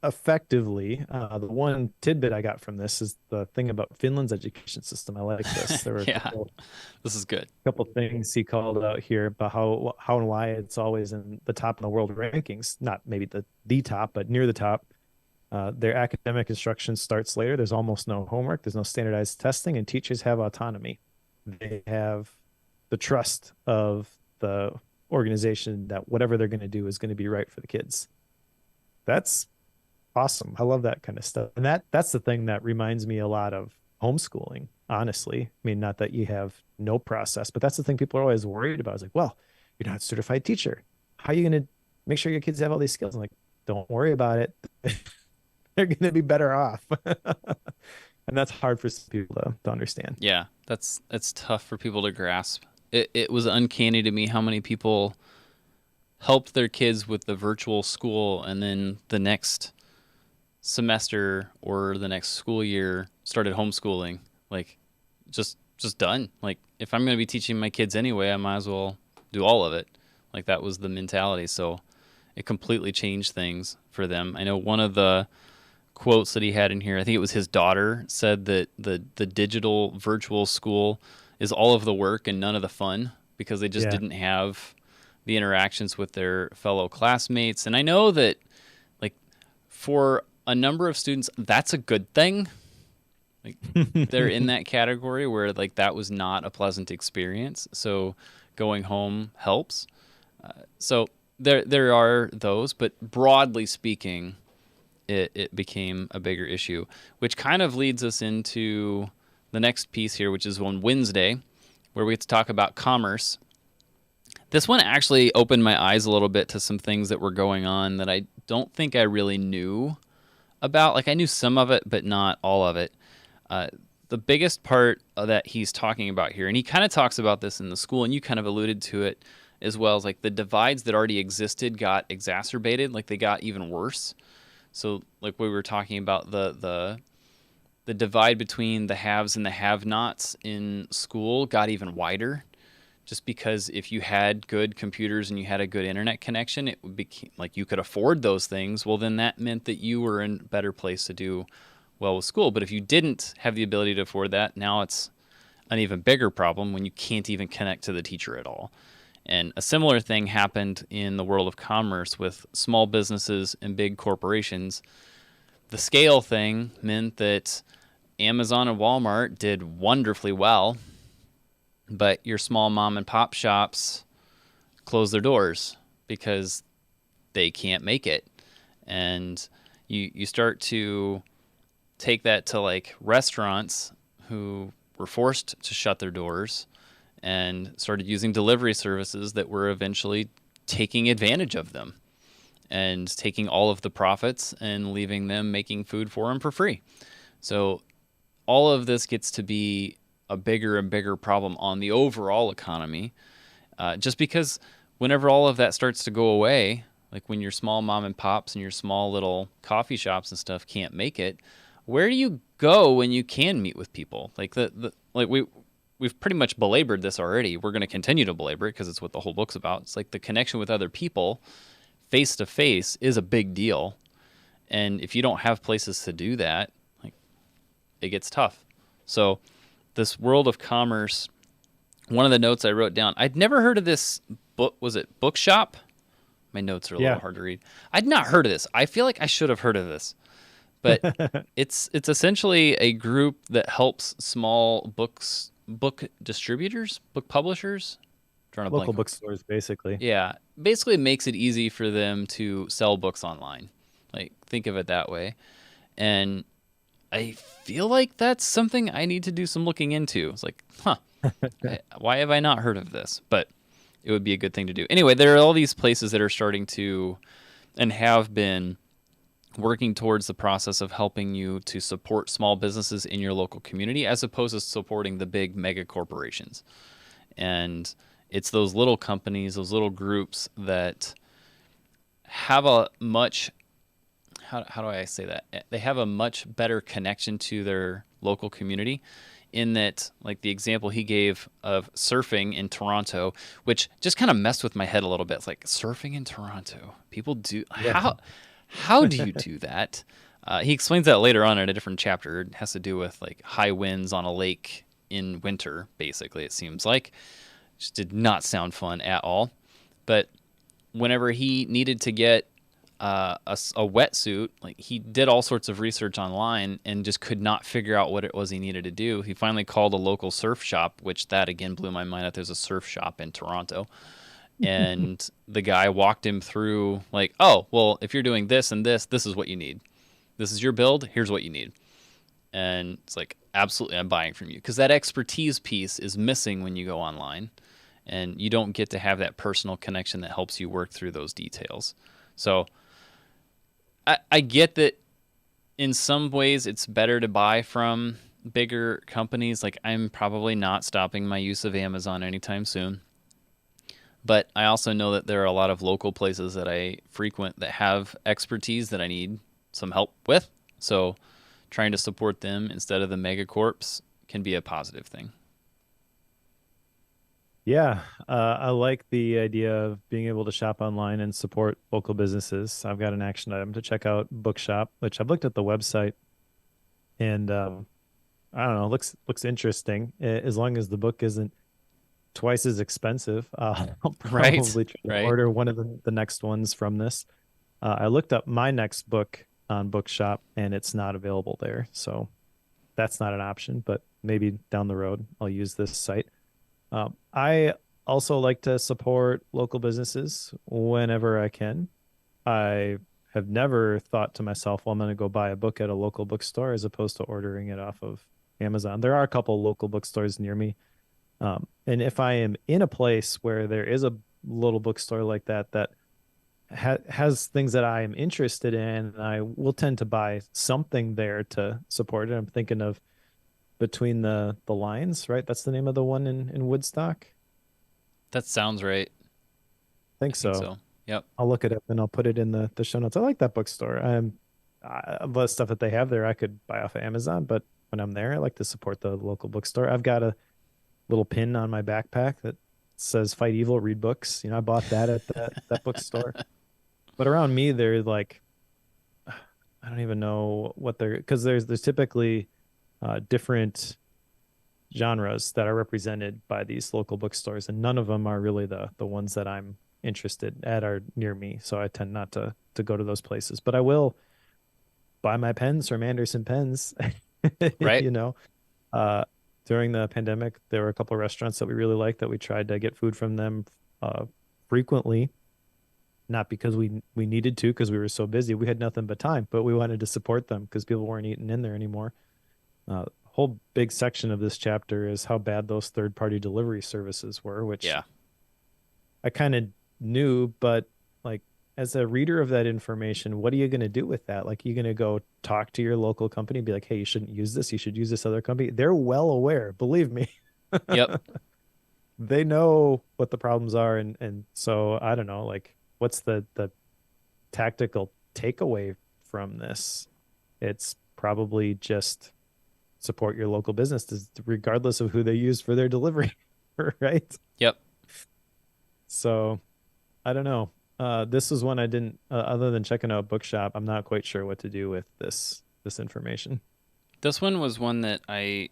effectively. The one tidbit I got from this is the thing about Finland's education system. I like this. There were Yeah. This is good. couple things he called out here about how and why it's always in the top in the world rankings. Not maybe the top, but near the top. Their academic instruction starts later. There's almost no homework. There's no standardized testing, and teachers have autonomy. They have the trust of the organization that whatever they're going to do is going to be right for the kids. That's awesome. I love that kind of stuff. And that's the thing that reminds me a lot of homeschooling, honestly. I mean, not that you have no process, but that's the thing people are always worried about. It's like, well, you're not a certified teacher. How are you going to make sure your kids have all these skills? I'm like, don't worry about it. They're going to be better off. And that's hard for some people to understand. Yeah, it's tough for people to grasp. It was uncanny to me how many people helped their kids with the virtual school, and then the next semester or the next school year started homeschooling. Like, just done. Like, if I'm going to be teaching my kids anyway, I might as well do all of it. Like, that was the mentality. So it completely changed things for them. I know one of the quotes that he had in here, I think it was his daughter, said that the digital virtual school is all of the work and none of the fun because they just Yeah. didn't have the interactions with their fellow classmates. And I know that, like, for a number of students, that's a good thing. Like, they're in that category where, like, that was not a pleasant experience. So going home helps. So there are those, but broadly speaking, it became a bigger issue, which kind of leads us into the next piece here, which is on Wednesday, where we get to talk about commerce. This one actually opened my eyes a little bit to some things that were going on that I don't think I really knew about. Like, I knew some of it, but not all of it. The biggest part that he's talking about here, and he kind of talks about this in the school, and you kind of alluded to it as well, as like the divides that already existed got exacerbated, like they got even worse. So, like we were talking about the divide between the haves and the have-nots in school got even wider, just because if you had good computers and you had a good internet connection, it would be like you could afford those things. Well, then that meant that you were in a better place to do well with school. But if you didn't have the ability to afford that, now it's an even bigger problem when you can't even connect to the teacher at all. And a similar thing happened in the world of commerce with small businesses and big corporations. The scale thing meant that Amazon and Walmart did wonderfully well, but your small mom and pop shops close their doors because they can't make it. And you start to take that to like restaurants who were forced to shut their doors and started using delivery services that were eventually taking advantage of them and taking all of the profits and leaving them making food for them for free. So all of this gets to be a bigger and bigger problem on the overall economy, just because whenever all of that starts to go away, like when your small mom and pops and your small little coffee shops and stuff can't make it, where do you go when you can meet with people? Like we've pretty much belabored this already. We're going to continue to belabor it because it's what the whole book's about. It's like the connection with other people face to face is a big deal. And if you don't have places to do that, like it gets tough. So this world of commerce, one of the notes I wrote down, I'd never heard of this book. Was it Bookshop? My notes are a little Yeah. hard to read. I'd not heard of this. I feel like I should have heard of this. But it's essentially a group that helps small book distributors, book publishers. Drawing a Local blank. bookstores, basically. Yeah, basically it makes it easy for them to sell books online. Like think of it that way. And I feel like that's something I need to do some looking into. It's like, why have I not heard of this? But it would be a good thing to do. Anyway, there are all these places that are starting to and have been working towards the process of helping you to support small businesses in your local community as opposed to supporting the big mega corporations. And it's those little companies, those little groups that have a much, how do I say that? They have a much better connection to their local community in that, like the example he gave of surfing in Toronto, which just kind of messed with my head a little bit. It's like surfing in Toronto. People do, Yeah. how do you do that? He explains that later on in a different chapter. It has to do with like high winds on a lake in winter, basically, it seems like. Just did not sound fun at all. But whenever he needed to get a wetsuit, like he did all sorts of research online and just could not figure out what it was he needed to do. He finally called a local surf shop, which that again blew my mind that there's a surf shop in Toronto. And the guy walked him through like, oh, well, if you're doing this and this is what you need. This is your build. Here's what you need. And it's like, absolutely, I'm buying from you. Because that expertise piece is missing when you go online. And you don't get to have that personal connection that helps you work through those details. So I get that in some ways it's better to buy from bigger companies. Like I'm probably not stopping my use of Amazon anytime soon. But I also know that there are a lot of local places that I frequent that have expertise that I need some help with. So trying to support them instead of the megacorps can be a positive thing. Yeah, I like the idea of being able to shop online and support local businesses. I've got an action item to check out Bookshop, which I've looked at the website, and I don't know, looks interesting. As long as the book isn't twice as expensive, I'll Right? probably try to Right? order one of the next ones from this. I looked up my next book on Bookshop, and it's not available there, so that's not an option. But maybe down the road, I'll use this site. I also like to support local businesses whenever I can. I have never thought to myself, well, I'm going to go buy a book at a local bookstore as opposed to ordering it off of Amazon. There are a couple local bookstores near me. And if I am in a place where there is a little bookstore like that that has things that I am interested in, I will tend to buy something there to support it. I'm thinking of Between the Lines, right? That's the name of the one in Woodstock. That sounds right. I I think think so. so. Yep. I'll look it up and I'll put it in the show notes. I like that bookstore. The stuff that they have there, I could buy off of Amazon, but when I'm there, I like to support the local bookstore. I've got a little pin on my backpack that says "Fight Evil, Read Books." I bought that at that bookstore. But around me, they're like, I don't even know what they're because there's typically different genres that are represented by these local bookstores, and none of them are really the ones that I'm interested at are near me. So I tend not to go to those places. But I will buy my pens from Anderson Pens Right. You know, uh, during the pandemic, there were a couple of restaurants that we really liked that we tried to get food from them uh, frequently, not because we needed to, because we were so busy. We had nothing but time, but we wanted to support them because people weren't eating in there anymore. Whole big section of this chapter is how bad those third party delivery services were, which Yeah. I kind of knew, but like as a reader of that information, what are you going to do with that? Like, you going to go talk to your local company, be like, hey, you shouldn't use this. You should use this other company. They're well aware, believe me. Yep. They know what the problems are. And so I don't know, like, what's the tactical takeaway from this? It's probably just support your local business regardless of who they use for their delivery, right? Yep. So I don't know. This was one I didn't, other than checking out Bookshop, I'm not quite sure what to do with this information. This one was one that I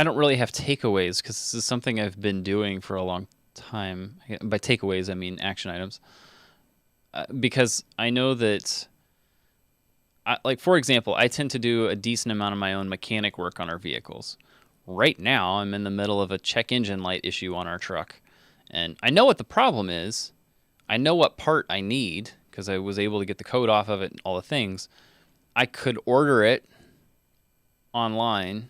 don't really have takeaways because this is something I've been doing for a long time. By takeaways, I mean action items. Because I know that, like, for example, I tend to do a decent amount of my own mechanic work on our vehicles. Right now, I'm in the middle of a check engine light issue on our truck. And I know what the problem is. I know what part I need because I was able to get the code off of it and all the things. I could order it online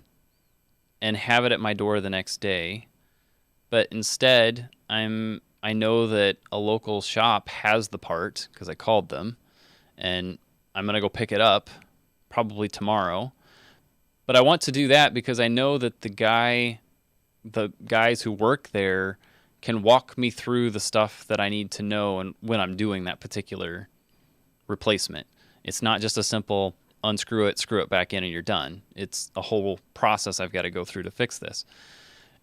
and have it at my door the next day. But instead, I know that a local shop has the part because I called them, and I'm gonna go pick it up probably tomorrow. But I want to do that because I know that the guys who work there can walk me through the stuff that I need to know and when I'm doing that particular replacement. It's not just a simple unscrew it, screw it back in, and you're done. It's a whole process I've got to go through to fix this.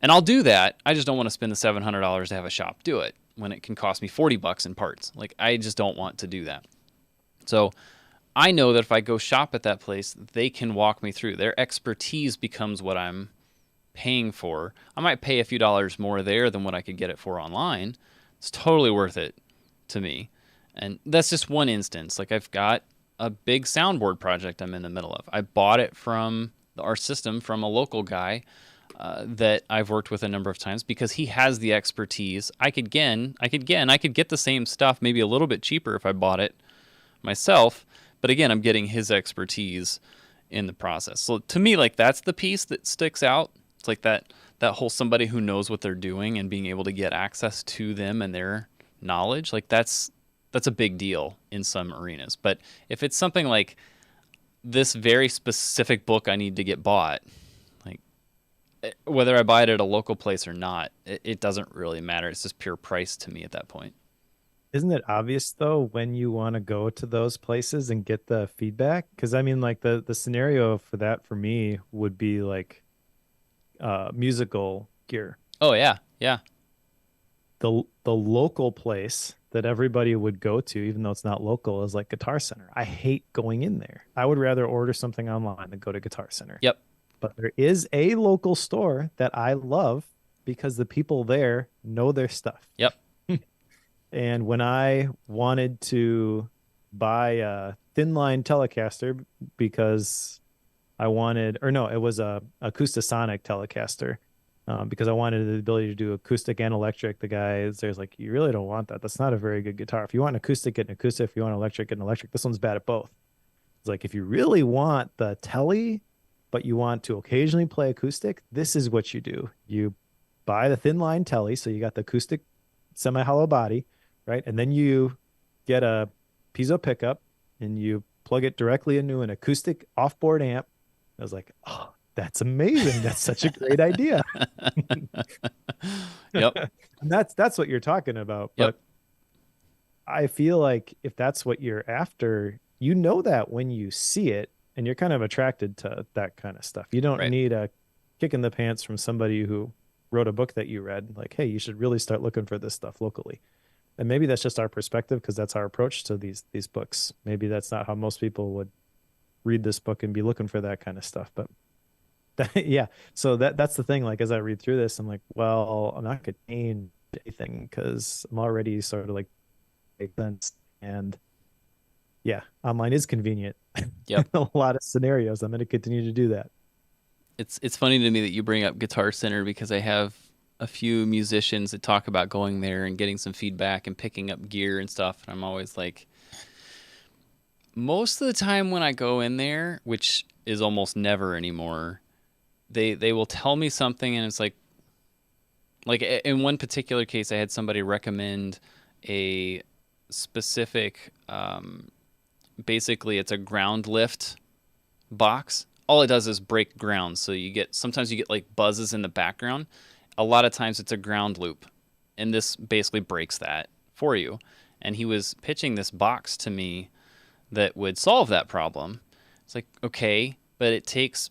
And I'll do that. I just don't want to spend the $700 to have a shop do it when it can cost me $40 in parts. Like, I just don't want to do that. So I know that if I go shop at that place, they can walk me through. Their expertise becomes what I'm paying for. I might pay a few dollars more there than what I could get it for online. It's totally worth it to me. And that's just one instance. Like, I've got a big soundboard project I'm in the middle of. I bought it from our system from a local guy that I've worked with a number of times because he has the expertise. I could get the same stuff maybe a little bit cheaper if I bought it myself, but again, I'm getting his expertise in the process. So to me, like, that's the piece that sticks out. It's like that whole somebody who knows what they're doing and being able to get access to them and their knowledge. Like, that's a big deal in some arenas. But if it's something like this very specific book I need to get bought, like, whether I buy it at a local place or not, it doesn't really matter. It's just pure price to me at that point. Isn't it obvious though when you want to go to those places and get the feedback? Because I mean, like the scenario for that for me would be like musical gear. Oh yeah, yeah, The local place that everybody would go to, even though it's not local, is like Guitar Center. I hate going in there. I would rather order something online than go to Guitar Center. yep, But there is a local store that I love because the people there know their stuff. yep, And when I wanted to buy a thin line Telecaster because I wanted, or no, it was a Acoustasonic Telecaster because I wanted the ability to do acoustic and electric. The guy there's like, you really don't want that. That's not a very good guitar. If you want an acoustic, get an acoustic. If you want electric, get an electric. This one's bad at both. It's like, if you really want the Telly, but you want to occasionally play acoustic, this is what you do. You buy the thin line Telly, so you got the acoustic semi hollow body, right? And then you get a piezo pickup and you plug it directly into an acoustic off-board amp. I was like, oh, that's amazing. That's such a great idea. yep, And that's what you're talking about. yep, But I feel like if that's what you're after, you know that when you see it and you're kind of attracted to that kind of stuff. You don't right. need a kick in the pants from somebody who wrote a book that you read, like, hey, you should really start looking for this stuff locally. And maybe that's just our perspective because that's our approach to these books. Maybe that's not how most people would read this book and be looking for that kind of stuff. But yeah, so that's the thing. Like, as I read through this, I'm like, well, I'm not going to change anything because I'm already sort of like makes sense. And Yeah, online is convenient. In Yep. a lot of scenarios, I'm going to continue to do that. It's funny to me that you bring up Guitar Center because I have a few musicians that talk about going there and getting some feedback and picking up gear and stuff. And I'm always like, most of the time when I go in there, which is almost never anymore, they will tell me something and it's like in one particular case, I had somebody recommend a specific, basically it's a ground lift box. All it does is break ground. So sometimes you get like buzzes in the background. A lot of times it's a ground loop. And this basically breaks that for you. And he was pitching this box to me that would solve that problem. It's like, okay, but it takes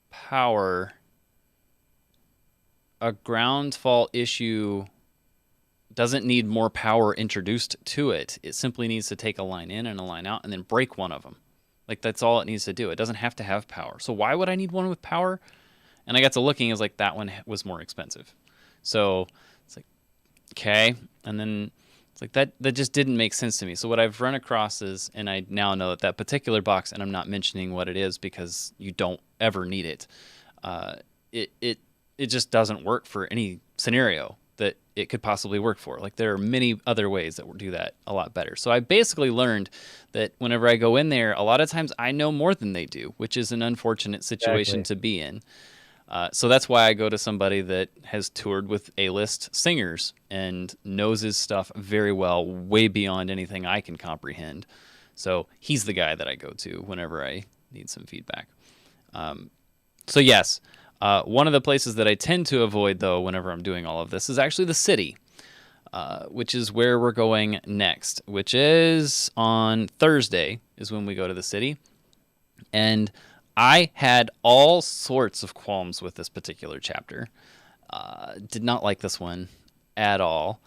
power. A ground fault issue doesn't need more power introduced to it. It simply needs to take a line in and a line out and then break one of them. Like that's all it needs to do. It doesn't have to have power. So why would I need one with power? And I got to looking, it's like that one was more expensive. So it's like, okay. And then it's like that just didn't make sense to me. So what I've run across is, and I now know that that particular box, and I'm not mentioning what it is because you don't ever need it. Uh, it it it just doesn't work for any scenario that it could possibly work for. Like there are many other ways that will do that a lot better. So I basically learned that whenever I go in there, a lot of times I know more than they do, which is an unfortunate situation Exactly. to be in. So that's why I go to somebody that has toured with A-list singers and knows his stuff very well, way beyond anything I can comprehend. So he's the guy that I go to whenever I need some feedback. So yes, one of the places that I tend to avoid, though, whenever I'm doing all of this, is actually the city, which is where we're going next, which is on Thursday is when we go to the city. And I had all sorts of qualms with this particular chapter. Did not like this one at all.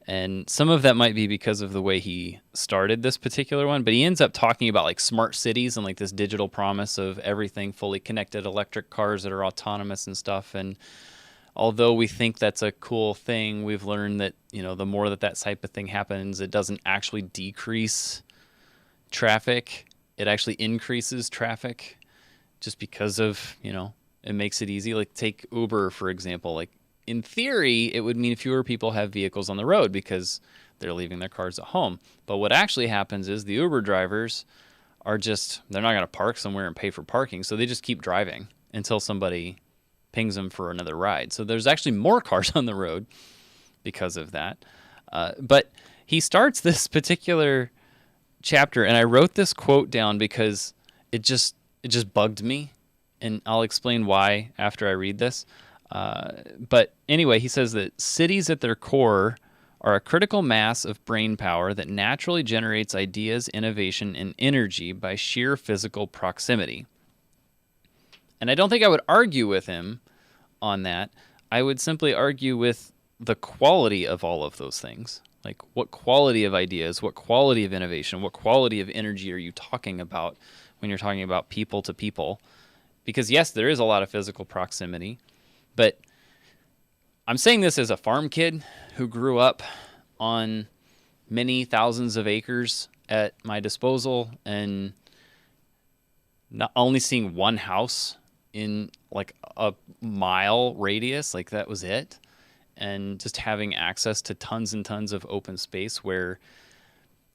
And some of that might be because of the way he started this particular one, but he ends up talking about like smart cities and like this digital promise of everything fully connected, electric cars that are autonomous and stuff. And although we think that's a cool thing, we've learned that, the more that type of thing happens, it doesn't actually decrease traffic. It actually increases traffic just because of, it makes it easy. Like take Uber, for example. Like in theory, it would mean fewer people have vehicles on the road because they're leaving their cars at home. But what actually happens is the Uber drivers they're not going to park somewhere and pay for parking. So they just keep driving until somebody pings them for another ride. So there's actually more cars on the road because of that. But he starts this particular chapter, and I wrote this quote down because it just bugged me, and I'll explain why after I read this. But anyway, he says that cities at their core are a critical mass of brain power that naturally generates ideas, innovation, and energy by sheer physical proximity. And I don't think I would argue with him on that. I would simply argue with the quality of all of those things. Like, what quality of ideas, what quality of innovation, what quality of energy are you talking about when you're talking about people to people? Because, yes, there is a lot of physical proximity, but I'm saying this as a farm kid who grew up on many thousands of acres at my disposal and not only seeing one house in like a mile radius, like that was it. And just having access to tons and tons of open space where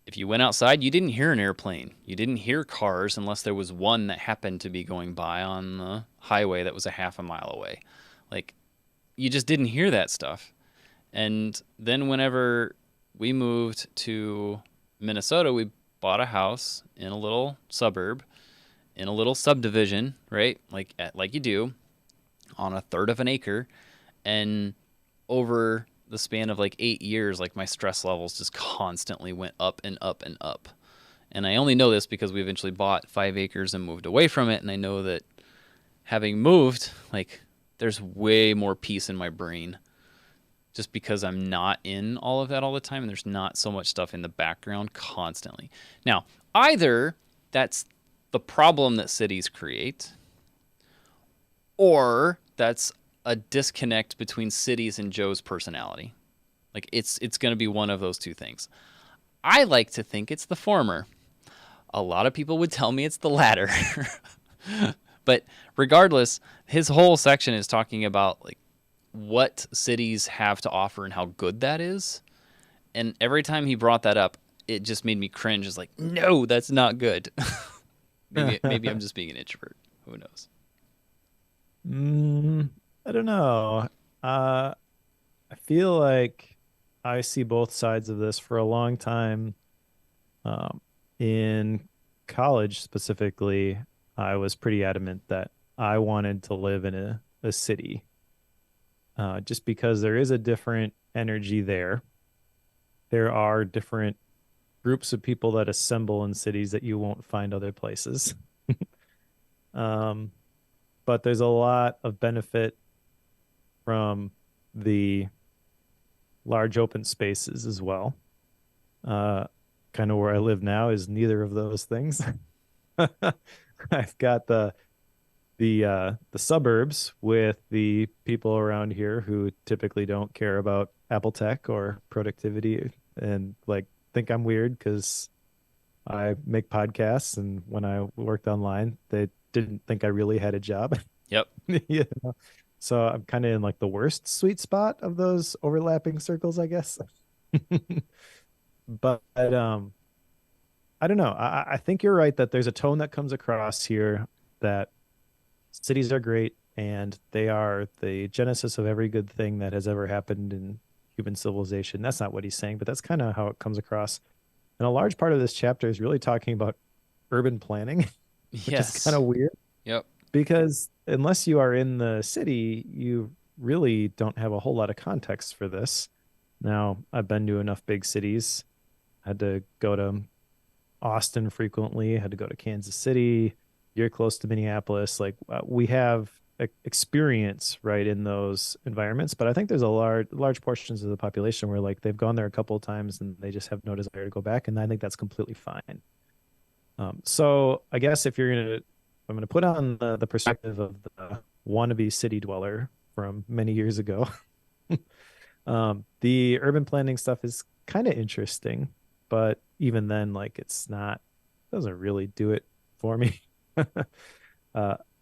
if you went outside, you didn't hear an airplane. You didn't hear cars unless there was one that happened to be going by on the highway that was a half a mile away. Like, you just didn't hear that stuff. And then whenever we moved to Minnesota, we bought a house in a little suburb, in a little subdivision, right? Like you do, on a third of an acre. And over the span of like 8 years, like my stress levels just constantly went up and up and up. And I only know this because we eventually bought 5 acres and moved away from it. And I know that having moved, like there's way more peace in my brain just because I'm not in all of that all the time. And there's not so much stuff in the background constantly. Now, either that's the problem that cities create, or that's a disconnect between cities and Joe's personality. Like it's going to be one of those two things. I like to think it's the former. A lot of people would tell me it's the latter. But regardless, his whole section is talking about like what cities have to offer and how good that is. And every time he brought that up, it just made me cringe. It's like, no, that's not good. Maybe I'm just being an introvert. Who knows? Mm, I don't know. Uh, I feel like I see both sides of this for a long time. Um, in college specifically, I was pretty adamant that I wanted to live in a city, just because there is a different energy there. There are different groups of people that assemble in cities that you won't find other places. Um, but there's a lot of benefit from the large open spaces as well. Uh, Kind of where I live now is neither of those things. I've got the suburbs with the people around here who typically don't care about Apple tech or productivity and like think I'm weird because I make podcasts, and when I worked online, they didn't think I really had a job. Yep. Yeah. So I'm kind of in like the worst sweet spot of those overlapping circles, I guess. But I don't know. I think you're right that there's a tone that comes across here that cities are great and they are the genesis of every good thing that has ever happened in human civilization. That's not what he's saying, but that's kind of how it comes across. And a large part of this chapter is really talking about urban planning, which is kind Yes. of weird Yep. because unless you are in the city, you really don't have a whole lot of context for this. Now, I've been to enough big cities. I had to go to Austin frequently, had to go to Kansas City. You're close to Minneapolis. Like we have experience right in those environments, but I think there's a large portions of the population where like they've gone there a couple of times and they just have no desire to go back, and I think that's completely fine. So I guess if I'm gonna put on the perspective of the wannabe city dweller from many years ago. The urban planning stuff is kind of interesting, but even then, like it's not doesn't really do it for me.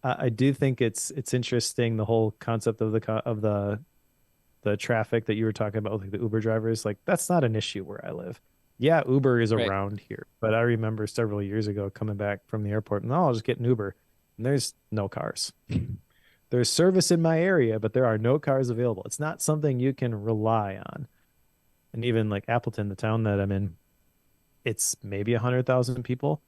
I do think it's interesting the whole concept of the traffic that you were talking about, like the Uber drivers. Like that's not an issue where I live. Yeah, Uber is Right. around here, but I remember several years ago coming back from the airport and oh, I'll just get an Uber, and there's no cars. There's service in my area, but there are no cars available. It's not something you can rely on. And even like Appleton, the town that I'm in, it's maybe 100,000 people.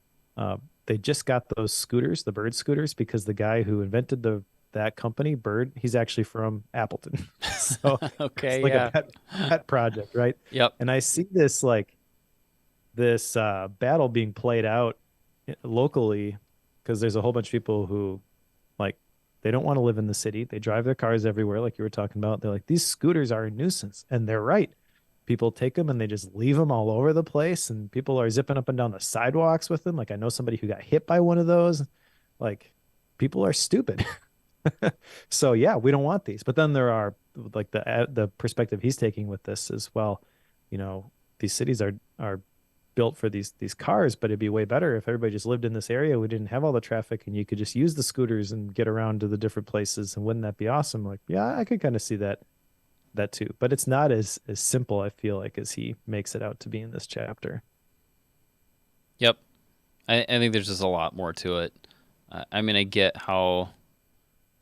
They just got those scooters, the Bird scooters, because the guy who invented the that company, Bird, he's actually from Appleton. So it's Okay. like a Yeah. pet project, right? Yep. And I see this like this battle being played out locally because there's a whole bunch of people who like they don't want to live in the city. They drive their cars everywhere, like you were talking about. They're like, these scooters are a nuisance. And they're right. People take them and they just leave them all over the place. And people are zipping up and down the sidewalks with them. Like I know somebody who got hit by one of those. Like people are stupid. So yeah, we don't want these. But then there are like the perspective he's taking with this as well. You know, these cities are built for these cars, but it'd be way better if everybody just lived in this area. We didn't have all the traffic and you could just use the scooters and get around to the different places. And wouldn't that be awesome? Like, yeah, I could kind of see that too. But it's not as simple, I feel like, as he makes it out to be in this chapter. Yep. I think there's just a lot more to it. I mean, I get how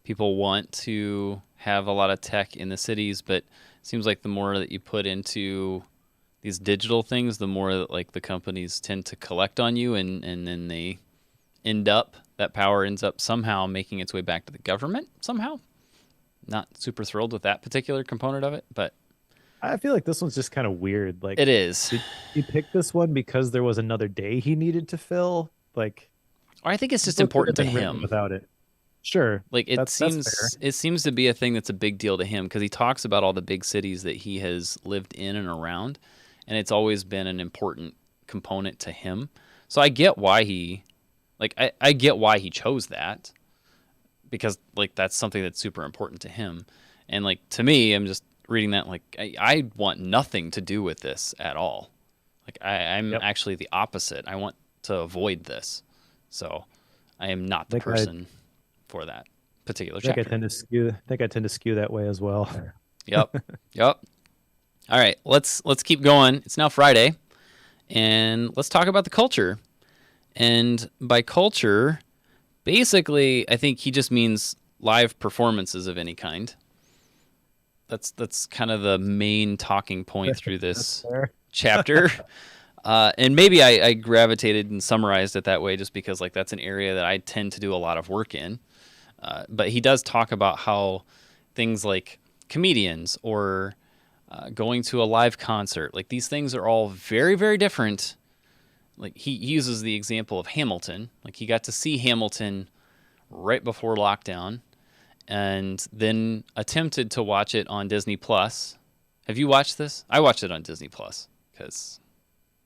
people want to have a lot of tech in the cities, but it seems like the more that you put into these digital things, the more that like the companies tend to collect on you, and then they that power ends up somehow making its way back to the government somehow. Not super thrilled with that particular component of it, but I feel like this one's just kind of weird. it Like, is. did he pick this one because there was another day he needed to fill? Like, Or I think it's the just book could have important to been written him. without it. Sure, Like that's fair. it seems to be a thing that's a big deal to him because he talks about all the big cities that he has lived in and around, and it's always been an important component to him. So I get why I get why he chose that, because like that's something that's super important to him. And like to me, I'm just reading that like I want nothing to do with this at all. Like I'm Yep. actually the opposite. I want to avoid this. So I am not I the think I person for that particular think I chapter. tend to skew. I think I tend to skew that way as well. Yep. Yep. All right, let's keep going. It's now Friday, and let's talk about the culture. And by culture, basically, I think he just means live performances of any kind. That's kind of the main talking point through That's this fair. chapter. And maybe I gravitated and summarized it that way just because like that's an area that I tend to do a lot of work in. But he does talk about how things like comedians or going to a live concert, like these things are all very, very different. Like he uses the example of Hamilton. Like he got to see Hamilton right before lockdown and then attempted to watch it on Disney Plus. Have you watched this? I watched it on Disney Plus because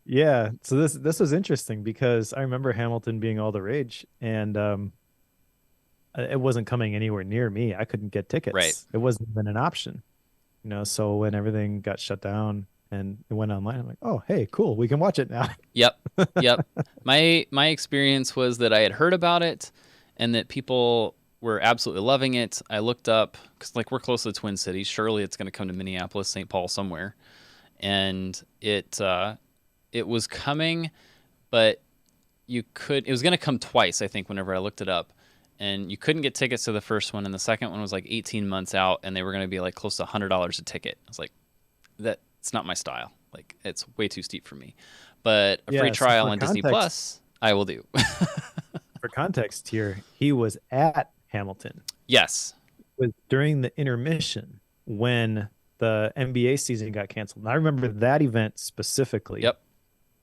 Yeah. So this was interesting because I remember Hamilton being all the rage, and it wasn't coming anywhere near me. I couldn't get right. tickets. It wasn't even an option. So when everything got shut down and it went online, I'm like, oh, hey, cool, we can watch it now. Yep. Yep. My experience was that I had heard about it and that people were absolutely loving it. I looked up cuz like we're close to the Twin Cities. Surely it's going to come to Minneapolis, St. Paul somewhere. And it was coming, but it was going to come twice, I think, whenever I looked it up. And you couldn't get tickets to the first one and the second one was like 18 months out and they were going to be like close to $100 a ticket. I was like, that's not my style. Like it's way too steep for me. But a free Yeah. So trial on Disney Plus, I will do. for context here, he was at Hamilton. Yes. It was during the intermission when the NBA season got canceled. And I remember that event specifically. Yep.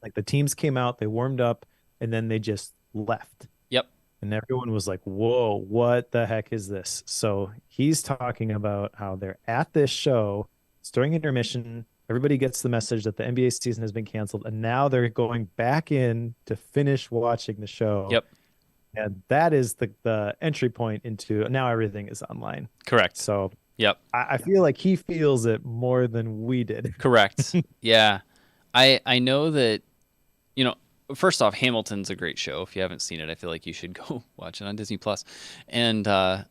Like the teams came out, they warmed up, and then they just left. Yep. And everyone was like, whoa, what the heck is this? So he's talking about how they're at this show. It's during intermission. Everybody gets the message that the NBA season has been canceled. And now they're going back in to finish watching the show. Yep. And that is the entry point into now everything is online. Correct. So Yep. I feel like he feels it more than we did. Correct. Yeah. I know that, you know, first off, Hamilton's a great show. If you haven't seen it, I feel like you should go watch it on Disney Plus. And the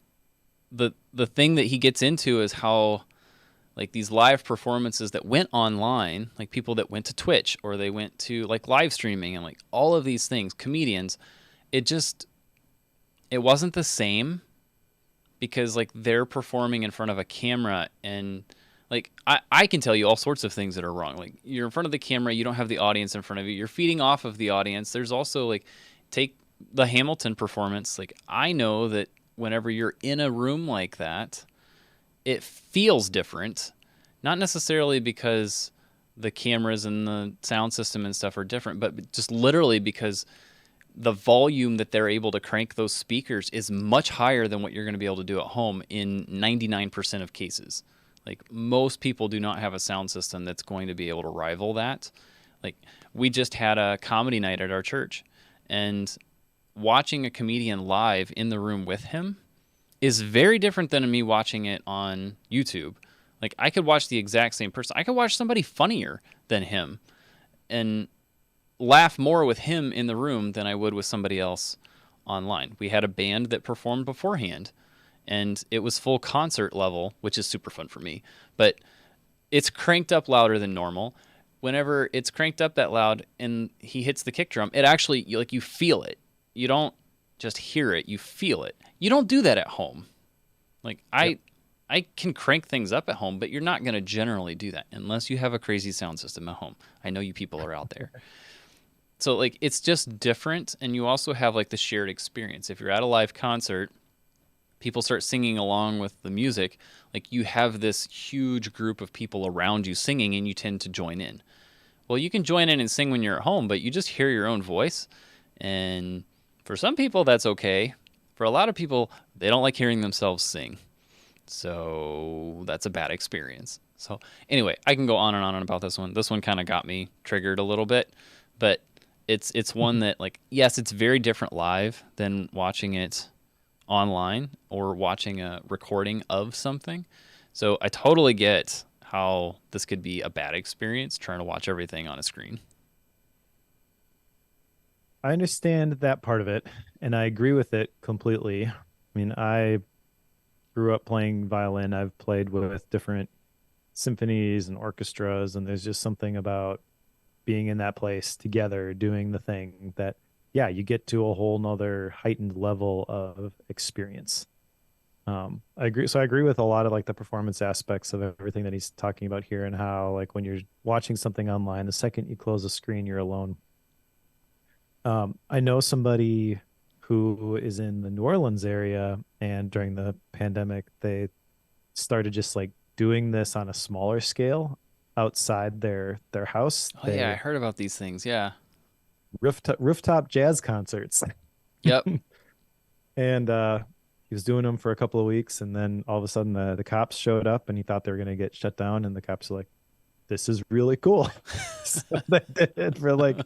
thing that he gets into is how like these live performances that went online, like people that went to Twitch or they went to like live streaming and like all of these things, comedians, it wasn't the same because like they're performing in front of a camera and like I can tell you all sorts of things that are wrong. Like you're in front of the camera, you don't have the audience in front of you. You're feeding off of the audience. There's also like take the Hamilton performance. Like I know that whenever you're in a room like that, it feels different. Not necessarily because the cameras and the sound system and stuff are different, but just literally because the volume that they're able to crank those speakers is much higher than what you're going to be able to do at home in 99% of cases. Like most people do not have a sound system that's going to be able to rival that. Like we just had a comedy night at our church and watching a comedian live in the room with him is very different than me watching it on YouTube. Like I could watch the exact same person. I could watch somebody funnier than him and laugh more with him in the room than I would with somebody else online. We had a band that performed beforehand and it was full concert level, which is super fun for me, but it's cranked up louder than normal. Whenever it's cranked up that loud and he hits the kick drum, it actually, like you feel it. You don't just hear it, you feel it. You don't do that at home. Like Yep. I can crank things up at home, but you're not going to generally do that unless you have a crazy sound system at home. I know you people are out there. So like it's just different and you also have like the shared experience. If you're at a live concert, people start singing along with the music, like you have this huge group of people around you singing and you tend to join in. Well, you can join in and sing when you're at home, but you just hear your own voice. And for some people that's okay. For a lot of people, they don't like hearing themselves sing. So that's a bad experience. So anyway, I can go on and on about this one. This one kind of got me triggered a little bit, but it's one that like, yes, it's very different live than watching it online or watching a recording of something. So I totally get how this could be a bad experience trying to watch everything on a screen. I understand that part of it, and I agree with it completely. I mean, I grew up playing violin. I've played with different symphonies and orchestras, and there's just something about being in that place together, doing the thing that, yeah, you get to a whole nother heightened level of experience. I agree. So I agree with a lot of like the performance aspects of everything that he's talking about here, and how like when you're watching something online, the second you close the screen, you're alone. I know somebody who is in the New Orleans area, and during the pandemic, they started just like doing this on a smaller scale outside their house. Oh yeah, I They heard about these things. Yeah. rooftop jazz concerts. Yep. And he was doing them for a couple of weeks, and then all of a sudden the cops showed up, and he thought they were going to get shut down, and the cops were like, this is really cool. So they did it for like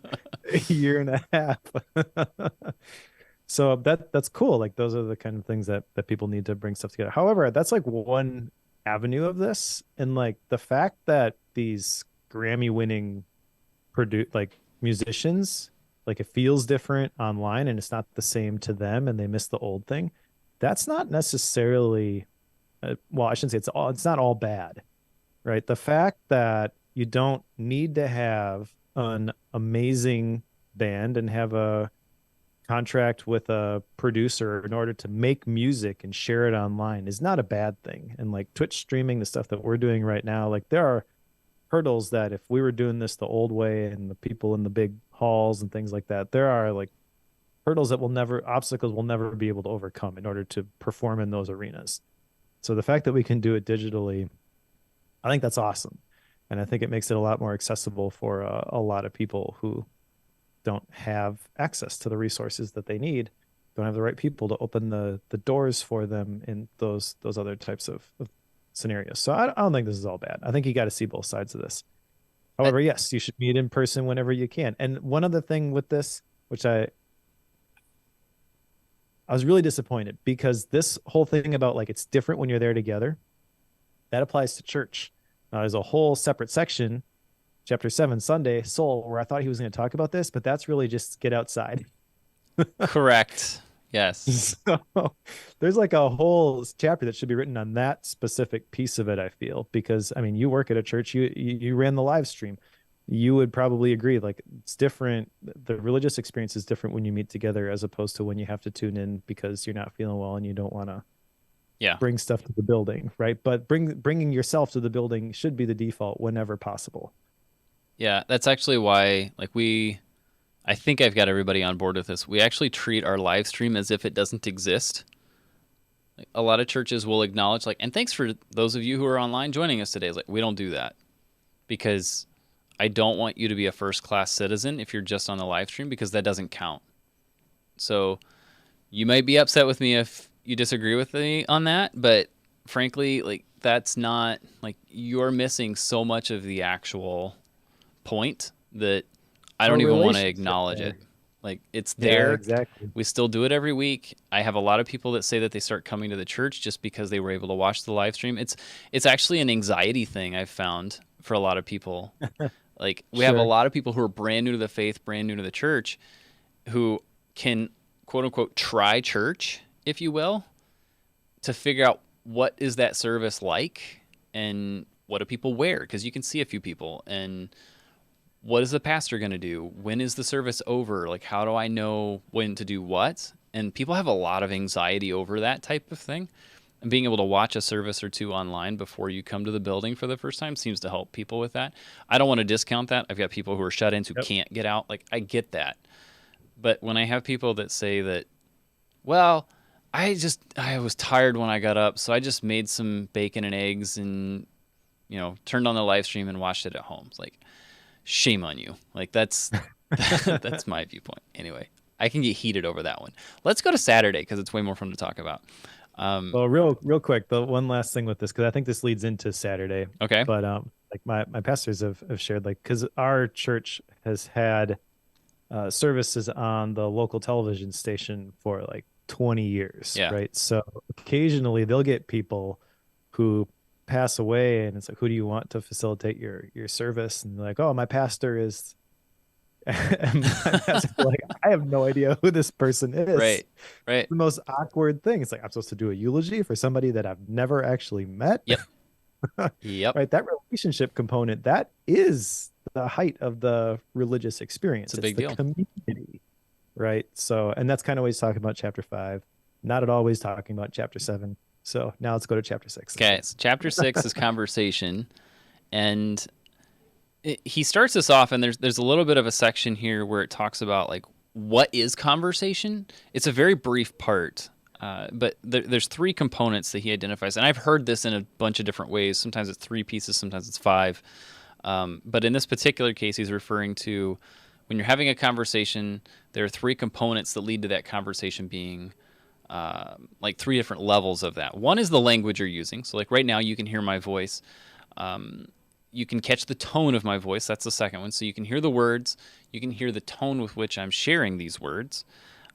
a year and a half. So that's cool. Like those are the kind of things that people need to bring stuff together. However, that's like one avenue of this. And like the fact that these Grammy winning produce like musicians, like it feels different online and it's not the same to them, and they miss the old thing. That's not necessarily well, I shouldn't say it's not all bad, right? The fact that you don't need to have an amazing band and have a contract with a producer in order to make music and share it online is not a bad thing. And like Twitch streaming, the stuff that we're doing right now, like there are hurdles that if we were doing this the old way and the people in the big halls and things like that, there are like hurdles that will never, obstacles we'll never be able to overcome in order to perform in those arenas. So the fact that we can do it digitally, I think that's awesome. And I think it makes it a lot more accessible for a lot of people who don't have access to the resources that they need, don't have the right people to open the doors for them in those other types of scenarios. So I don't think this is all bad. I think you got to see both sides of this. I, However, yes, you should meet in person whenever you can. And one other thing with this, which I was really disappointed, because this whole thing about like it's different when you're there together, that applies to church. There's a whole separate section, chapter 7, Sunday Soul, where I thought he was going to talk about this, but that's really just get outside. correct. Yes. So there's like a whole chapter that should be written on that specific piece of it, I feel, because I mean, you work at a church, you ran the live stream. You would probably agree, like it's different. The religious experience is different when you meet together as opposed to when you have to tune in because you're not feeling well and you don't want to Yeah. bring stuff to the building, right? But bringing yourself to the building should be the default whenever possible. Yeah. That's actually why, like, I think I've got everybody on board with this. We actually treat our live stream as if it doesn't exist. Like, a lot of churches will acknowledge, like, and thanks for those of you who are online joining us today. It's like, we don't do that because I don't want you to be a first class citizen if you're just on the live stream, because that doesn't count. So you might be upset with me if you disagree with me on that, but frankly, like, that's not, like, you're missing so much of the actual point that I Our don't even want to relationship acknowledge it. there. Like, it's Yeah, there. exactly. We still do it every week. I have a lot of people that say that they start coming to the church just because they were able to watch the live stream. It's actually an anxiety thing I've found for a lot of people. Like, we have a Sure. lot of people who are brand new to the faith, brand new to the church, who can quote unquote try church, if you will, to figure out what is that service like and what do people wear, because you can see a few people, and what is the pastor going to do, when is the service over, like how do I know when to do what. And people have a lot of anxiety over that type of thing, and being able to watch a service or two online before you come to the building for the first time seems to help people with that. I don't want to discount that. I've got people who are shut-ins who Yep. can't get out, like I get that. But when I have people that say that, well, I was tired when I got up, so I just made some bacon and eggs and turned on the live stream and watched it at home. It's like, shame on you. Like, that's that's my viewpoint. Anyway, I can get heated over that one. Let's go to Saturday because it's way more fun to talk about. Well, real quick, the one last thing with this, because I think this leads into Saturday, Okay. but like my pastors have shared, like, because our church has had services on the local television station for like 20 years, Yeah. right? So occasionally they'll get people who pass away, and it's like, who do you want to facilitate your service? And they're like, oh, my pastor is And my pastor's like, I have no idea who this person is. Right. Right. The most awkward thing. It's like I'm supposed to do a eulogy for somebody that I've never actually met. Yep. Yep. Right? That relationship component, that is the height of the religious It's a experience. It's big the deal. community, right? So, and that's kind of what he's talking about chapter five, not at all what he's talking about chapter seven. So now let's go to chapter six Okay, instead. so chapter 6 is conversation, and he starts this off, and there's a little bit of a section here where it talks about like what is conversation. It's a very brief part, but there's three components that he identifies, and I've heard this in a bunch of different ways. Sometimes it's three pieces, sometimes it's five, but in this particular case, he's referring to when you're having a conversation. There are three components that lead to that conversation being like three different levels of that. One is the language you're using. So like right now, you can hear my voice. You can catch the tone of my voice. That's the second one. So you can hear the words. You can hear the tone with which I'm sharing these words.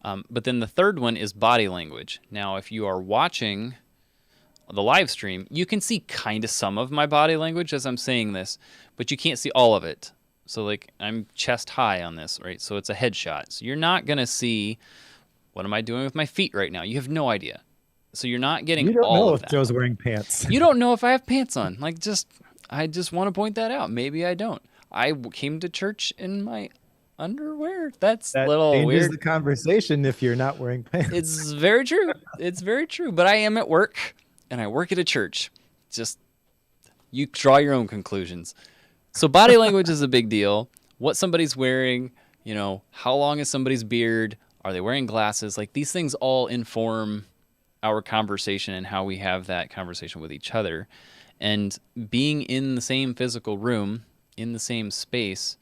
But then the third one is body language. Now, if you are watching the live stream, you can see kind of some of my body language as I'm saying this, but you can't see all of it. So like I'm chest high on this, right? So it's a headshot. So you're not going to see what am I doing with my feet right now? You have no idea. So you're not getting You don't all know of if that. Joe's wearing pants. You don't know if I have pants on. Like I just want to point that out. Maybe I don't. Came to church in my underwear. That's a That little changes weird. the conversation if you're not wearing pants. It's very true. It's very true. But I am at work and I work at a church. Just you draw your own conclusions. So body language is a big deal. What somebody's wearing, how long is somebody's beard? Are they wearing glasses? Like these things all inform our conversation and how we have that conversation with each other. And being in the same physical room, in the same space,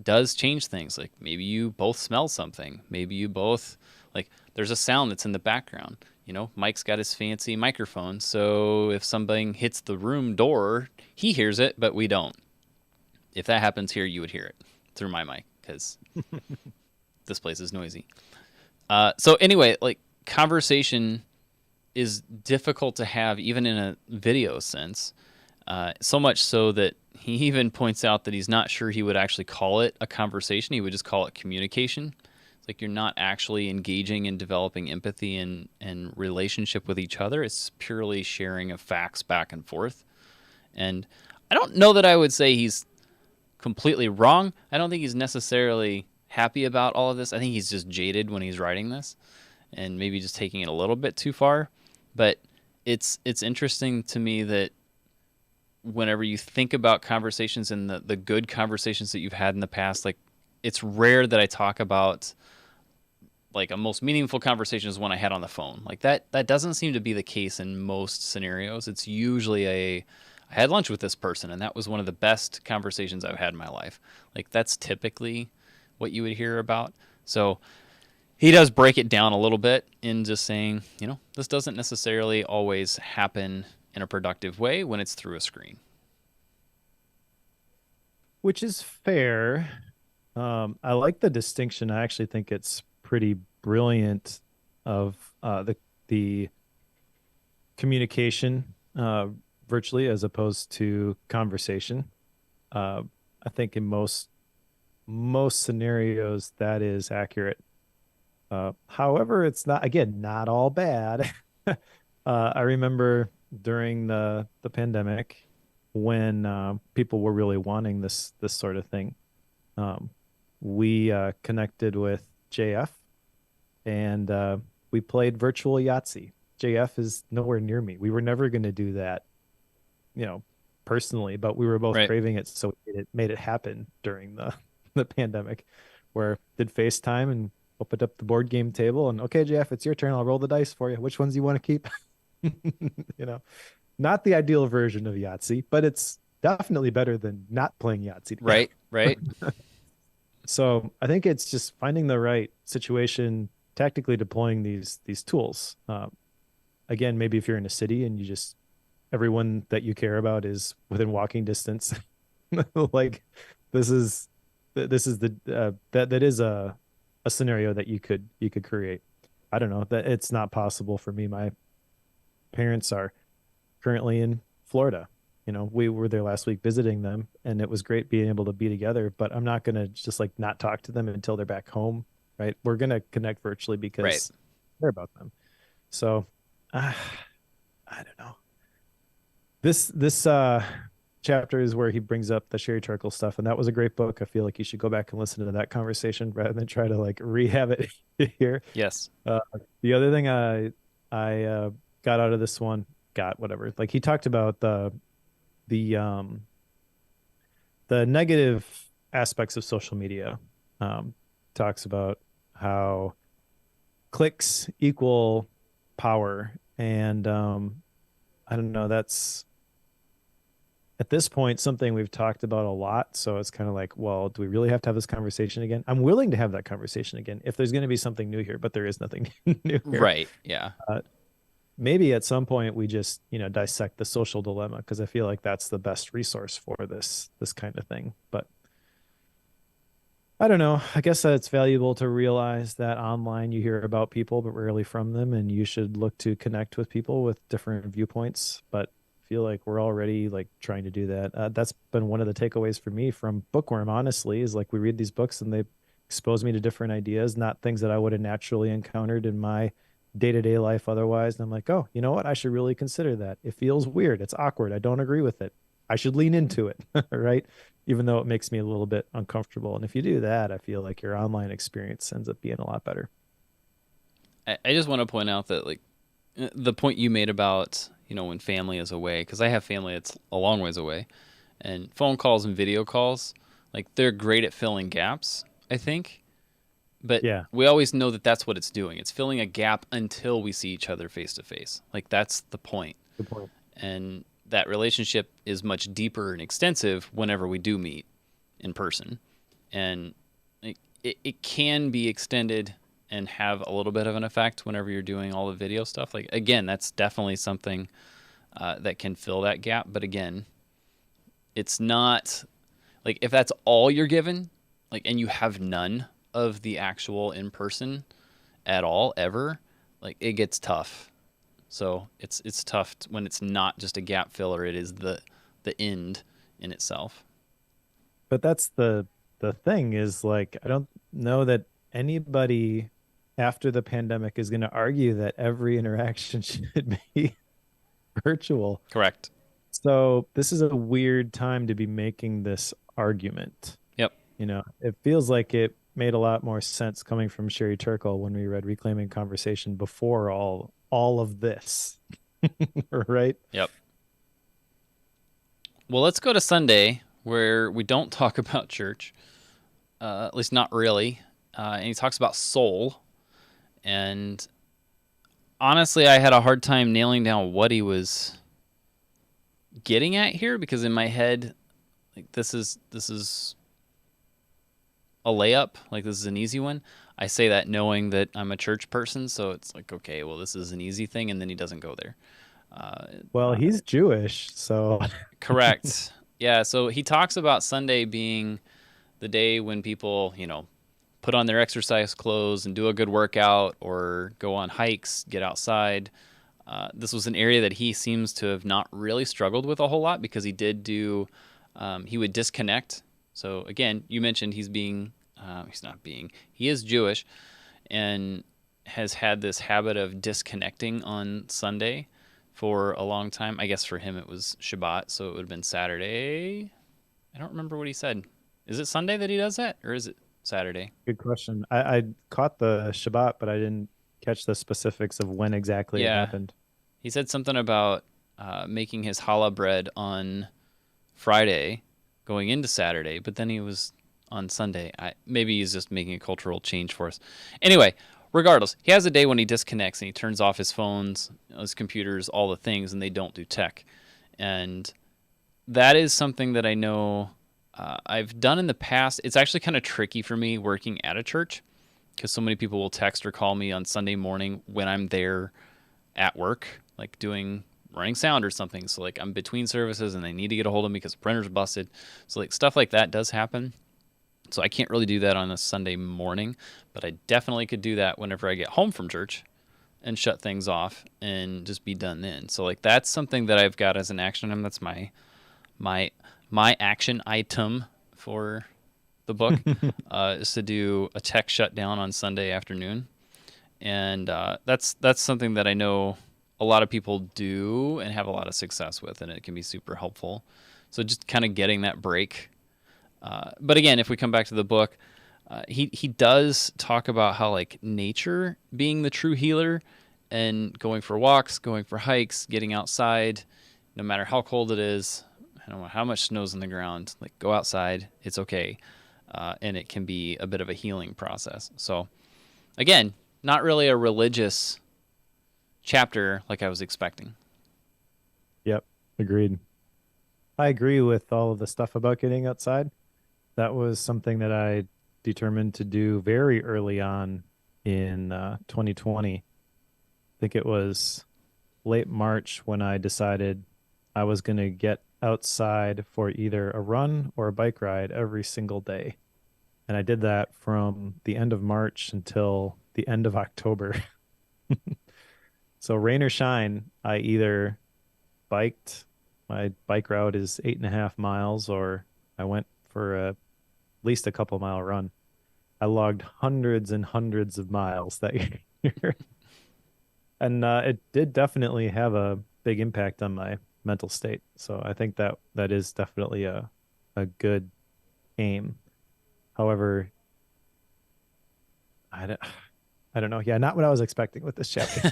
does change things. Like maybe you both smell something. Maybe you both, like, there's a sound that's in the background. Mike's got his fancy microphone. So if something hits the room door, he hears it, but we don't. If that happens here, you would hear it through my mic because this place is noisy. So anyway, like conversation is difficult to have even in a video sense. So much so that he even points out that he's not sure he would actually call it a conversation. He would just call it communication. It's like you're not actually engaging and developing empathy and relationship with each other. It's purely sharing of facts back and forth. And I don't know that I would say he's completely wrong. I don't think he's necessarily happy about all of this. I think he's just jaded when he's writing this and maybe just taking it a little bit too far. But it's interesting to me that whenever you think about conversations and the good conversations that you've had in the past, like it's rare that I talk about like a most meaningful conversation is one I had on the phone. Like that doesn't seem to be the case in most scenarios. It's usually I had lunch with this person and that was one of the best conversations I've had in my life. Like that's typically what you would hear about. So he does break it down a little bit in just saying, this doesn't necessarily always happen in a productive way when it's through a screen. Which is fair. I like the distinction. I actually think it's pretty brilliant of the communication virtually as opposed to conversation. Uh, I think in most scenarios that is accurate. However, it's not again not all bad. I remember during the pandemic when people were really wanting this sort of thing. Um, we connected with JF and we played virtual Yahtzee. JF is nowhere near me. We were never going to do that, you know, personally, but we were both Right. craving it, so it made it happen during the the pandemic, where did FaceTime and opened up the board game table and okay, Jeff, it's your turn. I'll roll the dice for you. Which ones do you want to keep? you know, not the ideal version of Yahtzee, but it's definitely better than not playing Yahtzee together. Right. Right. So I think it's just finding the right situation, tactically deploying these tools. Again, maybe if you're in a city and you just everyone that you care about is within walking distance, like this is the that is a scenario that you could create. I don't know that it's not possible for me. My parents are currently in Florida, we were there last week visiting them, and it was great being able to be together. But I'm not gonna just like not talk to them until they're back home, right? We're gonna connect virtually Right. because I care about them. So, uh, I don't know. This chapter is where he brings up the Sherry Turkle stuff, and that was a great book. I feel like you should go back and listen to that conversation rather than try to like rehab it here. Yes. Uh, the other thing I got out of this one, got whatever. Like he talked about the the negative aspects of social media. Um, talks about how clicks equal power, and I don't know. That's at this point something we've talked about a lot. So it's kind of like, well, do we really have to have this conversation again? I'm willing to have that conversation again if there's going to be something new here, but there is nothing new here. Right. Yeah. Uh, Maybe at some point we just dissect the social dilemma, because I feel like that's the best resource for this kind of thing. But I don't know. I guess that it's valuable to realize that online you hear about people, but rarely from them, and you should look to connect with people with different viewpoints. But I feel like we're already like trying to do that. That's been one of the takeaways for me from Bookworm, honestly, is like we read these books and they expose me to different ideas, not things that I would have naturally encountered in my day-to-day life otherwise. And I'm like, oh, you know what? I should really consider that. It feels weird. It's awkward. I don't agree with it. I should lean into it, right? Even though it makes me a little bit uncomfortable. And if you do that, I feel like your online experience ends up being a lot better. I just want to point out that like the point you made about when family is away, because I have family that's a long ways away, and phone calls and video calls, like they're great at filling gaps, I think. But Yeah, we always know that that's what it's doing. It's filling a gap until we see each other face to face. Like that's the point. good point. And that relationship is much deeper and extensive whenever we do meet in person. And it can be extended and have a little bit of an effect whenever you're doing all the video stuff. Like, again, that's definitely something that can fill that gap. But again, it's not like if that's all you're given, like, and you have none of the actual in person at all ever, like it gets tough. So it's tough when it's not just a gap filler; it is the end in itself. But that's the thing is like I don't know that anybody after the pandemic is going to argue that every interaction should be virtual. Correct. So this is a weird time to be making this argument. Yep. It feels like it made a lot more sense coming from Sherry Turkle when we read Reclaiming Conversation before all of this. Right? Yep. Well, let's go to Sunday where we don't talk about church, at least not really. And he talks about soul. And honestly, I had a hard time nailing down what he was getting at here, because in my head, like this is a layup, like this is an easy one. I say that knowing that I'm a church person, so it's like, okay, well, this is an easy thing, and then he doesn't go there. Uh, Well, he's Jewish, so Correct. Yeah, so he talks about Sunday being the day when people, put on their exercise clothes and do a good workout or go on hikes, get outside. This was an area that he seems to have not really struggled with a whole lot, because he did do, he would disconnect. So again, you mentioned he is Jewish and has had this habit of disconnecting on Sunday for a long time. I guess for him it was Shabbat, so it would have been Saturday. I don't remember what he said. Is it Sunday that he does that, or is it Saturday? good question. I caught the Shabbat, but I didn't catch the specifics of when exactly it Yeah, happened. he said something about making his challah bread on Friday, going into Saturday, but then he was on Sunday. Maybe he's just making a cultural change for us. Anyway, regardless, he has a day when he disconnects and he turns off his phones, his computers, all the things, and they don't do tech. And that is something that I know I've done in the past. It's actually kind of tricky for me working at a church, because so many people will text or call me on Sunday morning when I'm there at work, like running sound or something. So like I'm between services and they need to get a hold of me because the printer's busted. So like stuff like that does happen. So I can't really do that on a Sunday morning, but I definitely could do that whenever I get home from church and shut things off and just be done then. So like that's something that I've got as an action item. That's my My my action item for the book is to do a tech shutdown on Sunday afternoon, and that's something that I know a lot of people do and have a lot of success with, and it can be super helpful. So just kind of getting that break. But again, if we come back to the book, he does talk about how like nature being the true healer, and going for walks, going for hikes, getting outside, no matter how cold it is, I don't know how much snow's on the ground. Like go outside, it's okay, and it can be a bit of a healing process. So again, not really a religious chapter like I was expecting. Yep, agreed. I agree with all of the stuff about getting outside. That was something that I determined to do very early on in 2020. I think it was late March when I decided I was going to get outside for either a run or a bike ride every single day. And I did that from the end of March until the end of October. So rain or shine, I either biked. My bike route is 8.5 miles, or I went for at least a couple mile run. I logged hundreds and hundreds of miles that year. And it did definitely have a big impact on my mental state. So I think that that is definitely a good aim. However, I don't, I don't know. Yeah, not what I was expecting with this chapter.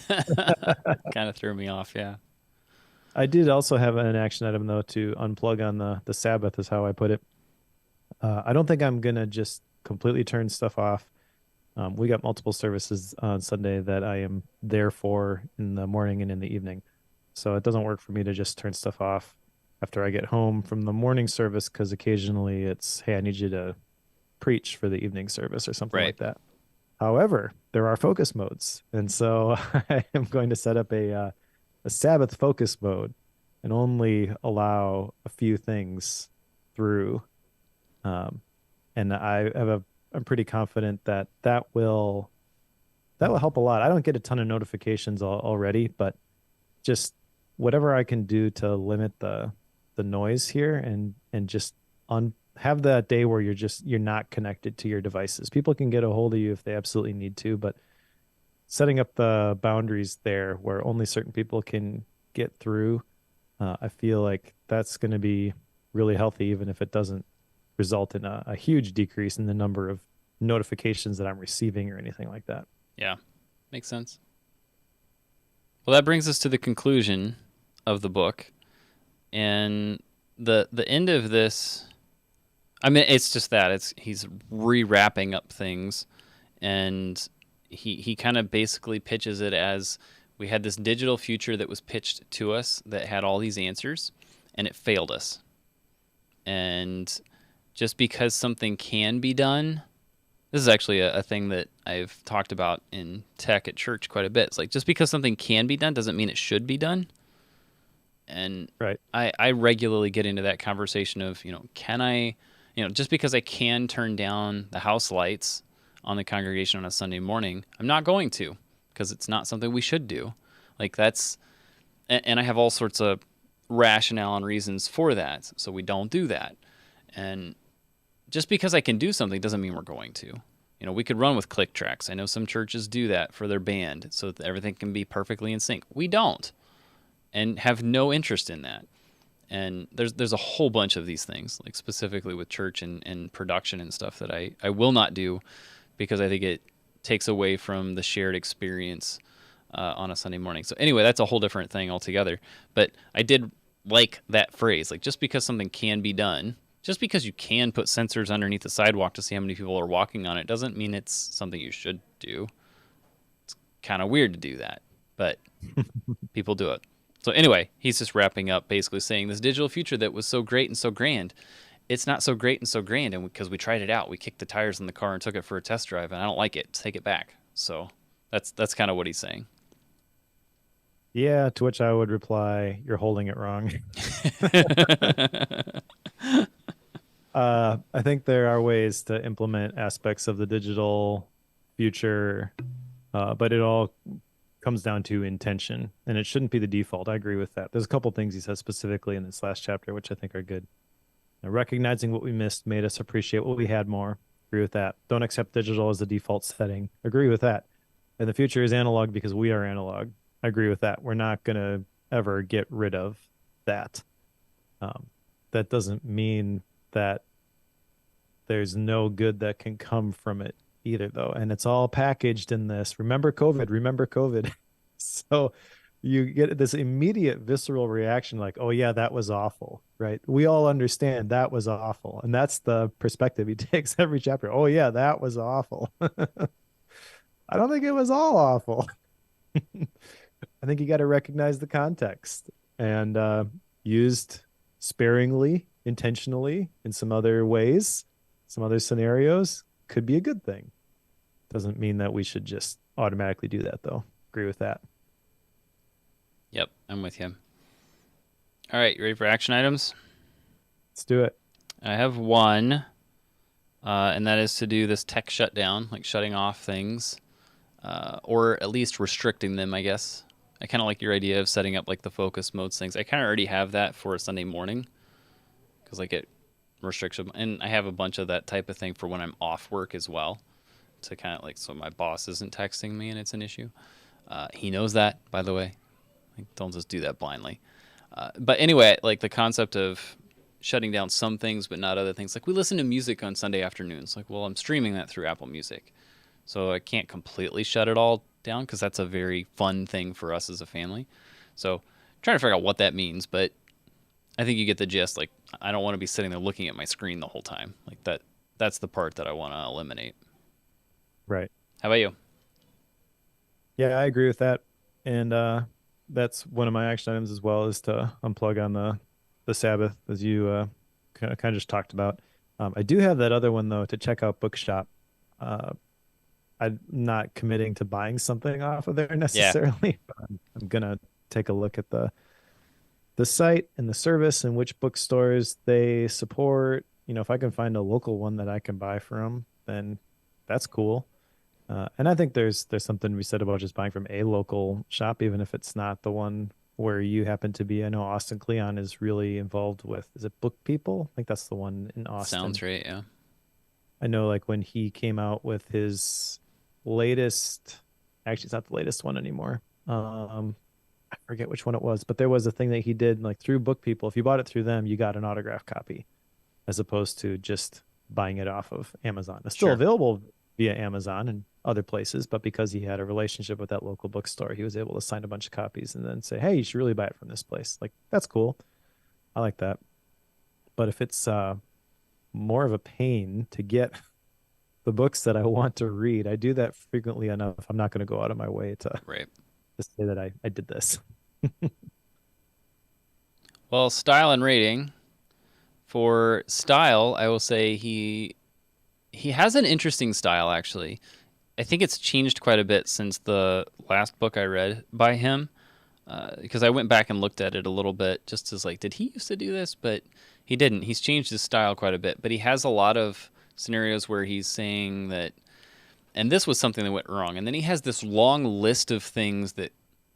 Kind of threw me off, yeah. I did also have an action item though to unplug on the Sabbath, is how I put it. I don't think I'm gonna just completely turn stuff off. We got multiple services on Sunday that I am there for in the morning and in the evening. So it doesn't work for me to just turn stuff off after I get home from the morning service, because occasionally it's, hey, I need you to preach for the evening service or something Right. like that. However, there are focus modes. And so I am going to set up a Sabbath focus mode and only allow a few things through. Um, and I'm pretty confident that that will help a lot. I don't get a ton of notifications already, but just whatever I can do to limit the noise here, and just on have that day where you're not connected to your devices. People can get a hold of you if they absolutely need to, but setting up the boundaries there where only certain people can get through, I feel like that's going to be really healthy, even if it doesn't result in a huge decrease in the number of notifications that I'm receiving or anything like that. Yeah. Makes sense. Well, that brings us to the conclusion of the book. And the end of this, I mean, it's just that he's rewrapping up things, and he kind of basically pitches it as we had this digital future that was pitched to us that had all these answers, and it failed us. And just because something can be done, this is actually a thing that I've talked about in tech at church quite a bit. It's like just because something can be done doesn't mean it should be done. And Right. I regularly get into that conversation of, can I, just because I can turn down the house lights on the congregation on a Sunday morning, I'm not going to, because it's not something we should do. Like and I have all sorts of rationale and reasons for that. So we don't do that. And just because I can do something doesn't mean we're going to. We could run with click tracks. I know some churches do that for their band so that everything can be perfectly in sync. We don't, and have no interest in that. And there's a whole bunch of these things, like specifically with church and production and stuff, that I will not do, because I think it takes away from the shared experience on a Sunday morning. So anyway, that's a whole different thing altogether. But I did like that phrase, like just because something can be done, just because you can put sensors underneath the sidewalk to see how many people are walking on it, doesn't mean it's something you should do. It's kind of weird to do that, but people do it. So anyway, he's just wrapping up, basically saying this digital future that was so great and so grand, it's not so great and so grand, and because we tried it out, we kicked the tires in the car and took it for a test drive, and I don't like it. Take it back. So that's kind of what he's saying. Yeah, to which I would reply, you're holding it wrong. I think there are ways to implement aspects of the digital future, but it all comes down to intention, and it shouldn't be the default. I agree with that. There's a couple things he says specifically in this last chapter, which I think are good. Now, recognizing what we missed made us appreciate what we had more. Agree with that. Don't accept digital as the default setting. Agree with that. And the future is analog because we are analog. I agree with that. We're not going to ever get rid of that. Um, that doesn't mean that there's no good that can come from it either, though. And it's all packaged in this. Remember COVID, remember COVID. So you get this immediate visceral reaction like, oh, yeah, that was awful, right? We all understand that was awful. And that's the perspective he takes every chapter. Oh, yeah, that was awful. I don't think it was all awful. I think you got to recognize the context and used sparingly, intentionally in some other ways, some other scenarios could be a good thing. Doesn't mean that we should just automatically do that, though. Agree with that. Yep, I'm with you. All right, you ready for action items? Let's do it. I have one, and that is to do this tech shutdown, like shutting off things, or at least restricting them, I guess. I kind of like your idea of setting up like the focus modes things. I kind of already have that for a Sunday morning because like it restricts them, and I have a bunch of that type of thing for when I'm off work as well, to kind of like so my boss isn't texting me and it's an issue. He knows that, by the way. Like, don't just do that blindly. But anyway, like the concept of shutting down some things but not other things. Like we listen to music on Sunday afternoons. Like, well, I'm streaming that through Apple Music. So I can't completely shut it all down because that's a very fun thing for us as a family. So I'm trying to figure out what that means, but I think you get the gist. Like, I don't want to be sitting there looking at my screen the whole time. Like that's the part that I want to eliminate. Right. How about you? Yeah, I agree with that. And that's one of my action items as well is to unplug on the Sabbath, as you kind of just talked about. I do have that other one though to check out Bookshop. Uh, I'm not committing to buying something off of there Yeah, necessarily, but I'm gonna take a look at the site and the service and which bookstores they support. You know, if I can find a local one that I can buy from, then that's cool. And I think there's something to be said about just buying from a local shop, even if it's not the one where you happen to be. I know Austin Kleon is really involved with, is it Book People? I think that's the one in sounds Austin. right. Yeah. I know like when he came out with his latest, actually it's not the latest one anymore. I forget which one it was, but there was a thing that he did like through Book People. If you bought it through them, you got an autograph copy as opposed to just buying it off of Amazon. It's still Sure. available via Amazon and other places, but because he had a relationship with that local bookstore, he was able to sign a bunch of copies and then say, "Hey, you should really buy it from this place." Like that's cool. I like that. But if it's more of a pain to get the books that I want to read, I do that frequently enough. I'm not going to go out of my way Right. to say that I did this. Well, style and rating. For style, I will say he has an interesting style actually. I think it's changed quite a bit since the last book I read by him. Because I went back and looked at it a little bit just as like, did he used to do this? But he didn't. He's changed his style quite a bit. But he has a lot of scenarios where he's saying that, and this was something that went wrong. And then he has this long list of things that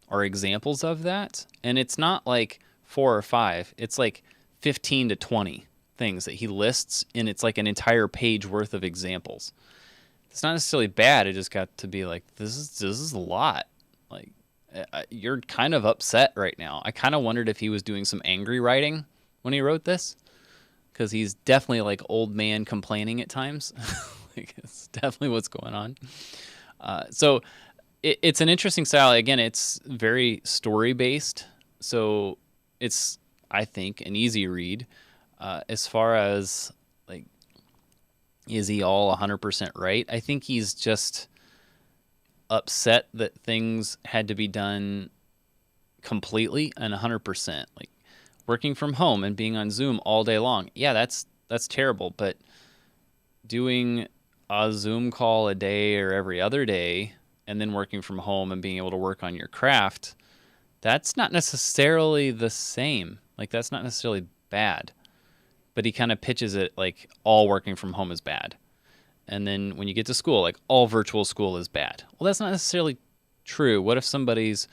are examples of that. And it's not like 4 or 5, it's like 15 to 20 things that he lists. And it's like an entire page worth of examples. It's not necessarily bad. It just got to be like, this is a lot. Like, you're kind of upset right now. I kind of wondered if he was doing some angry writing when he wrote this, because he's definitely like old man complaining at times. Like, it's definitely what's going on. So it's an interesting style. Again, it's very story based, so it's, I think, an easy read. As far as like, is he all 100% right? I think he's just upset that things had to be done completely and 100%. Like working from home and being on Zoom all day long. Yeah, that's terrible, but doing a Zoom call a day or every other day and then working from home and being able to work on your craft, that's not necessarily the same. Like that's not necessarily bad. But he kind of pitches it like all working from home is bad. And then when you get to school, like all virtual school is bad. Well, that's not necessarily True. What if somebody's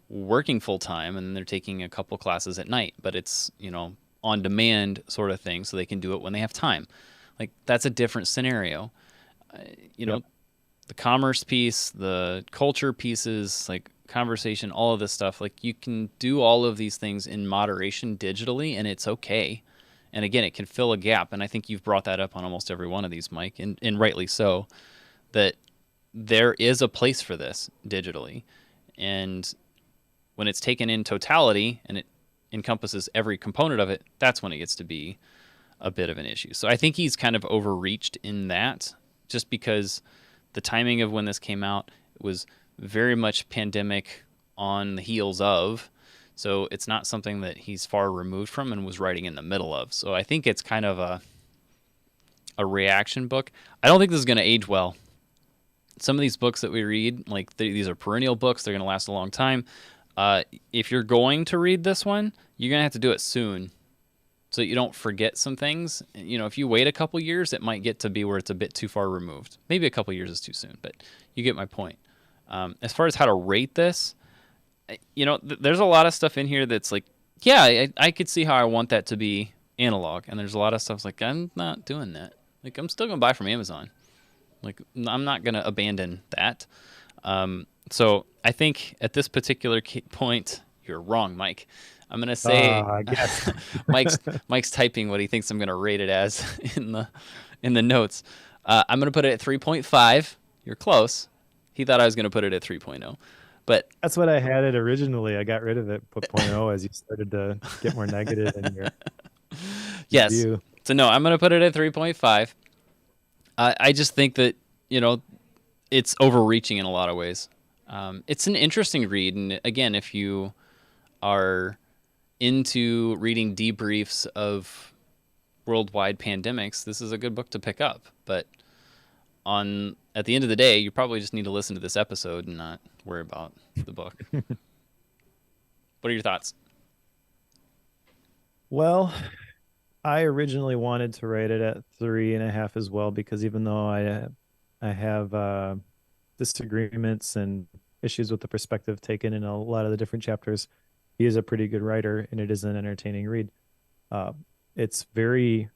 working full time and they're taking a couple classes at night, but it's, on demand sort of thing, so they can do it when they have time? Like, that's a different scenario. Uh, you Yep. know, the commerce piece, the culture pieces, like conversation, all of this stuff, like you can do all of these things in moderation digitally, and it's okay. And again, it can fill a gap. And I think you've brought that up on almost every one of these, Mike, and rightly so, that there is a place for this digitally. And when it's taken in totality and it encompasses every component of it, that's when it gets to be a bit of an issue. So I think he's kind of overreached in that, just because the timing of when this came out was very much pandemic on the heels of. So it's not something that he's far removed from and was writing in the middle of. So I think it's kind of a reaction book. I don't think this is going to age well. Some of these books that we read, like these are perennial books, they're going to last a long time. If you're going to read this one, you're going to have to do it soon so that you don't forget some things. If you wait a couple years, it might get to be where it's a bit too far removed. Maybe a couple years is too soon, but you get my point. As far as how to rate this, there's a lot of stuff in here that's like, yeah, I could see how I want that to be analog. And there's a lot of stuff like, I'm not doing that. Like, I'm still going to buy from Amazon. Like, I'm not going to abandon that. So I think at this particular point, you're wrong, Mike. I'm gonna say I guess. Mike's typing what he thinks I'm gonna rate it as in the notes. I'm gonna put it at 3.5. You're close. He thought I was gonna put it at 3.0, but That's what I had it originally. I got rid of it, put point oh as you started to get more negative in your yes. review. So no, I'm gonna put it at 3.5. I just think that it's overreaching in a lot of ways. It's an interesting read, and again, if you are into reading debriefs of worldwide pandemics, this is a good book to pick up. But at the end of the day, you probably just need to listen to this episode and not worry about the book. What are your thoughts? Well, I originally wanted to rate it at 3.5 as well, because even though I have disagreements and issues with the perspective taken in a lot of the different chapters, he is a pretty good writer and it is an entertaining read. Uh, it's very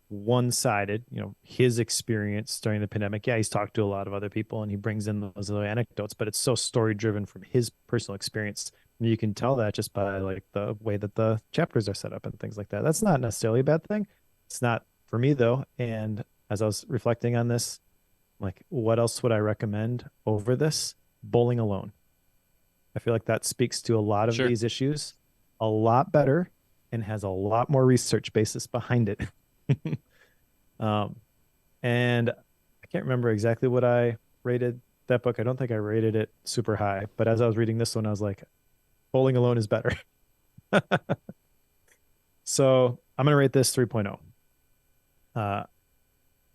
one-sided, his experience during the pandemic. Yeah, he's talked to a lot of other people and he brings in those little anecdotes, but it's so story-driven from his personal experience. And you can tell that just by like the way that the chapters are set up and things like that. That's not necessarily a bad thing. It's not for me though. And as I was reflecting on this, like, what else would I recommend over this? Bowling Alone. I feel like that speaks to a lot of Sure. these issues a lot better and has a lot more research basis behind it. um, and I can't remember exactly what I rated that book. I don't think I rated it super high, but as I was reading this one, I was like, Bowling Alone is better. So I'm going to rate this 3.0. I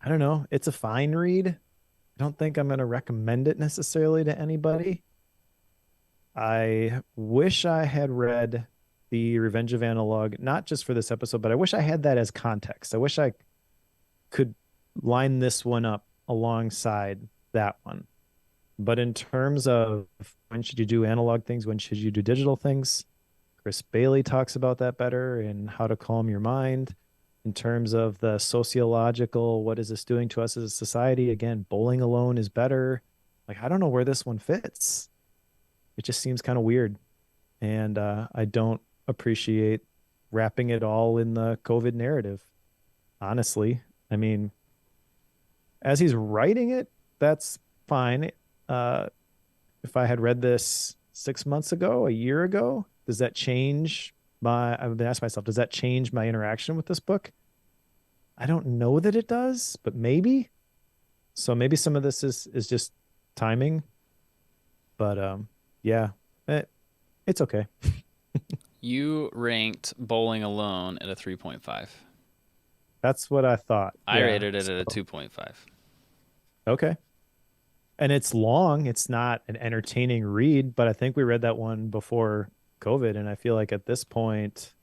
don't know. It's a fine read. I don't think I'm going to recommend it necessarily to anybody. I wish I had read the Revenge of Analog, not just for this episode, but I wish I had that as context. I wish I could line this one up alongside that one. But in terms of when should you do analog things, when should you do digital things, Chris Bailey talks about that better and how to calm your mind. In terms of the sociological, what is this doing to us as a society? Again, Bowling Alone is better. Like, I don't know where this one fits. It just seems kind of weird. And I don't appreciate wrapping it all in the COVID narrative, honestly. I mean, as he's writing it, that's fine. Uh, if I had read this 6 months ago, a year ago, does that change I've been asking myself, does that change my interaction with this book? I don't know that it does, but maybe. So maybe some of this is just timing, but yeah, it's okay. You ranked Bowling Alone at a 3.5. That's what I thought. I Yeah. rated it So, at a 2.5. okay. And it's long. It's not an entertaining read, but I think we read that one before COVID, and I feel like at this point,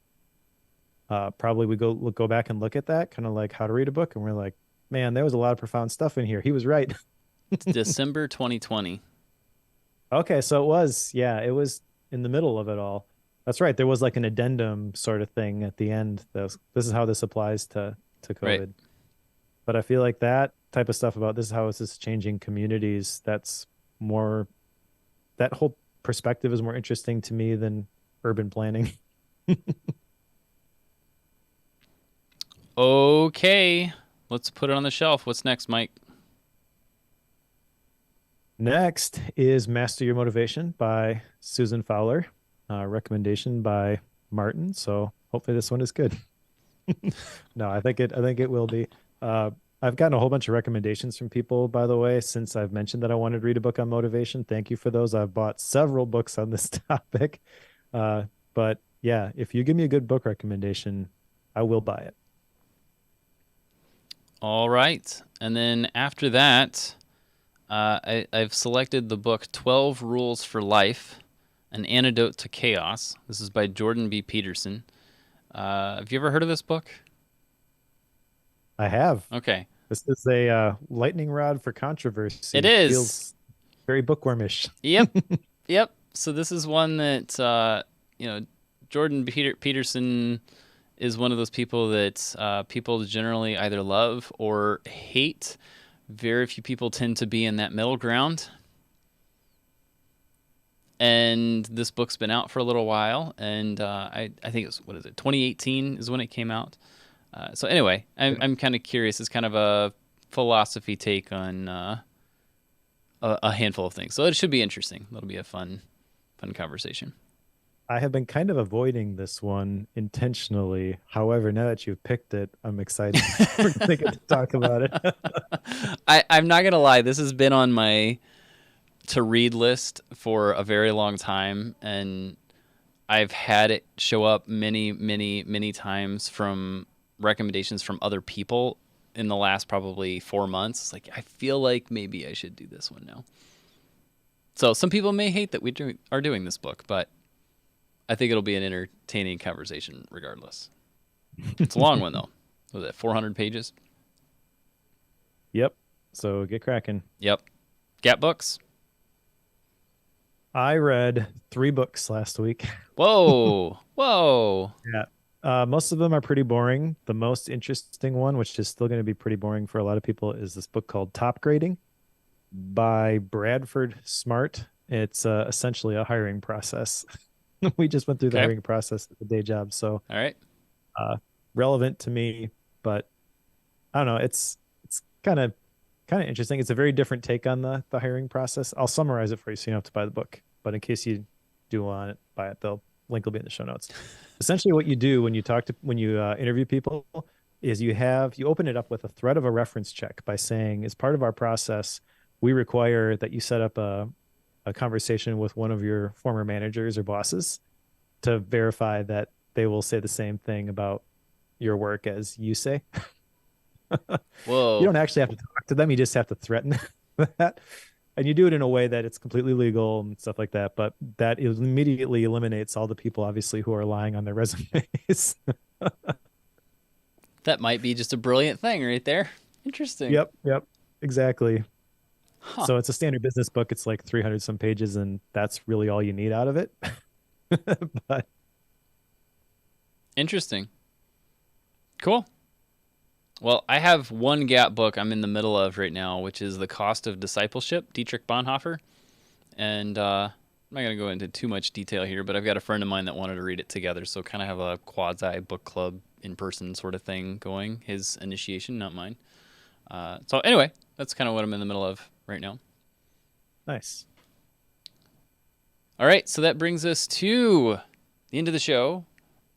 probably we go back and look at that, kind of like how to read a book, and we're like, man, there was a lot of profound stuff in here. He was right. It's December 2020. Okay, so it was, yeah, it was in the middle of it all. That's right. There was like an addendum sort of thing at the end. This is how this applies to Right. COVID. But I feel like that type of stuff about this is how this is changing communities. That's more that whole perspective is more interesting to me than urban planning. Okay, let's put it on the shelf. What's next, Mike? Next is Master Your Motivation by Susan Fowler, recommendation by Martin. So hopefully this one is good. No, I think it will be. Uh, I've gotten a whole bunch of recommendations from people, by the way, since I've mentioned that I wanted to read a book on motivation. Thank you for those. I've bought several books on this topic. Uh, but yeah, if you give me a good book recommendation, I will buy it. All right, and then after that, I've selected the book 12 Rules for Life, An Antidote to Chaos. This is by Jordan B. Peterson. Have you ever heard of this book? I have. Okay. This is a lightning rod for It controversy. is. Feels very bookwormish. Yep. Yep. So this is one that, you know, Peterson is one of those people that people generally either love or hate. Very few people tend to be in that middle ground. And this book's been out for a little while, and I think it's, what is it, 2018 is when it came out. So anyway, I'm kind of curious. It's kind of a philosophy take on a handful of things, so it should be interesting. That'll be a fun conversation. I have been kind of avoiding this one intentionally. However, now that you've picked it, I'm excited. We're gonna get to talk about it. I'm not gonna lie. This has been on my to read list for a very long time, and I've had it show up many times from recommendations from other people in the last probably 4 months. It's like I feel like maybe I should do this one now. So some people may hate that are doing this book, but I think it'll be an entertaining conversation regardless. It's a long one though. Was it 400 pages? Yep. So get cracking. Yep. Gap books. I read 3 books last week. Whoa. Whoa. Yeah. Most of them are pretty boring. The most interesting one, which is still going to be pretty boring for a lot of people, is this book called Top Grading by Bradford Smart. It's essentially a hiring process. We just went through the Okay. hiring process at the day job, so All right. uh, relevant to me. But I don't know. It's kind of interesting. It's a very different take on the hiring process. I'll summarize it for you so you don't have to buy the book. But in case you do want it, buy it. The link will be in the show notes. Essentially, what you do when you interview people is you open it up with a thread of a reference check by saying, as part of our process, we require that you set up a conversation with one of your former managers or bosses to verify that they will say the same thing about your work as you say. You Whoa. don't actually have to talk to them. You just have to threaten that. And you do it in a way that it's completely legal and stuff like that. But that immediately eliminates all the people, obviously, who are lying on their resumes. That might be just a brilliant thing right there. Interesting. Yep, yep, exactly. Huh. So it's a standard business book. It's like 300 some pages, and that's really all you need out of it. But Interesting. Cool. Well, I have one Gap book I'm in the middle of right now, which is The Cost of Discipleship, Dietrich Bonhoeffer. And I'm not going to go into too much detail here, but I've got a friend of mine that wanted to read it together. So kind of have a quasi book club in person sort of thing going. His initiation, not mine. So anyway, that's kind of what I'm in the middle of right now. nice. All right, so that brings us to the end of the show.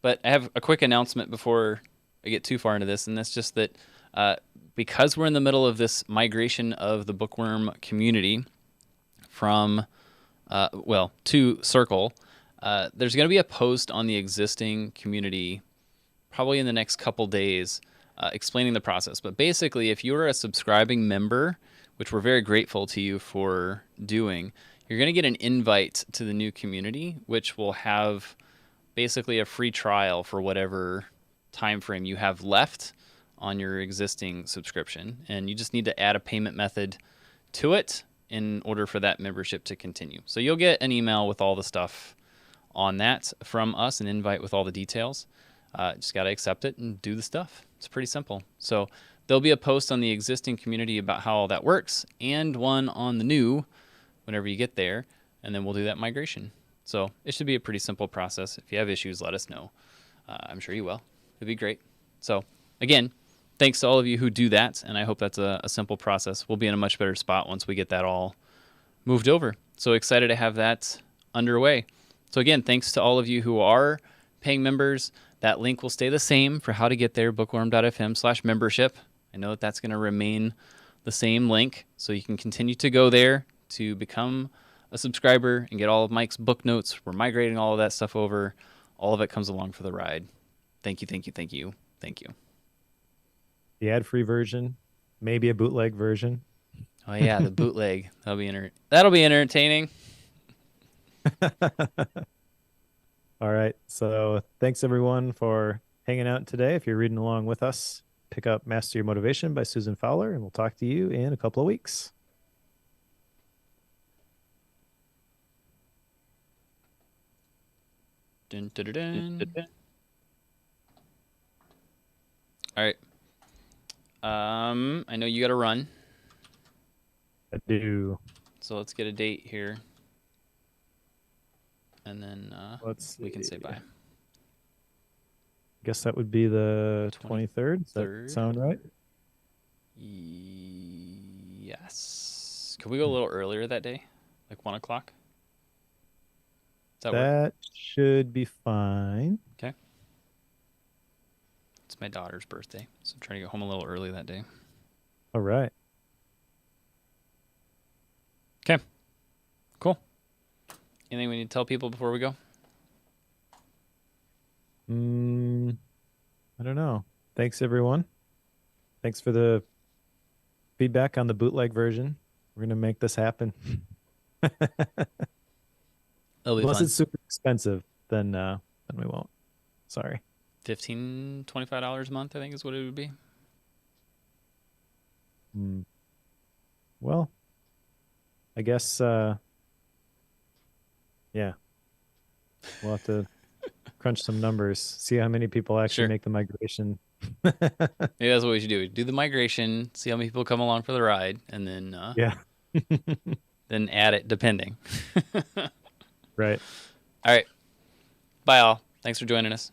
But I have a quick announcement before I get too far into this, and that's just that uh, because we're in the middle of this migration of the Bookworm community from, to Circle, there's going to be a post on the existing community probably in the next couple days explaining the process. But basically, if you're a subscribing member, which we're very grateful to you for doing, you're going to get an invite to the new community, which will have basically a free trial for whatever time frame you have left on your existing subscription. And you just need to add a payment method to it. in order for that membership to continue. So you'll get an email with all the stuff on that from us, an invite with all the details. Just got to accept it and do the stuff. It's pretty simple. So there'll be a post on the existing community about how all that works and one on the new whenever you get there, and then we'll do that migration. So it should be a pretty simple process. If you have issues, let us know. I'm sure you will. It'd be great. So again, thanks to all of you who do that, and I hope that's a simple process. We'll be in a much better spot once we get that all moved over. So excited to have that underway. So again, thanks to all of you who are paying members. That link will stay the same for how to get there, bookworm.fm/membership. I know that that's going to remain the same link, so you can continue to go there to become a subscriber and get all of Mike's book notes. We're migrating all of that stuff over. All of it comes along for the ride. Thank you, thank you, thank you, thank you. The ad-free version, maybe a bootleg version. Oh yeah, the bootleg. That'll be entertaining. All right. So thanks everyone for hanging out today. If you're reading along with us, pick up Master Your Motivation by Susan Fowler, and we'll talk to you in a couple of weeks. Dun, dun, dun, dun. All right. I know you got to run. I do. So let's get a date here. And then we can say bye. Guess that would be the 23rd. Does that sound right? Yes. Could we go a little earlier that day? Like 1 o'clock? That should be fine. Okay. It's my daughter's birthday, so I'm trying to get home a little early that day. All right. Okay. Cool. Anything we need to tell people before we go? I don't know. Thanks, everyone. Thanks for the feedback on the bootleg version. We're going to make this happen. Unless it's super expensive, then we won't. Sorry. $15, $25 a month, I think is what it would be. Well, I guess, yeah. We'll have to crunch some numbers, see how many people actually make the migration. Maybe that's what we should do. Do the migration, see how many people come along for the ride, and then then add it depending. Right. All right. Bye, all. Thanks for joining us.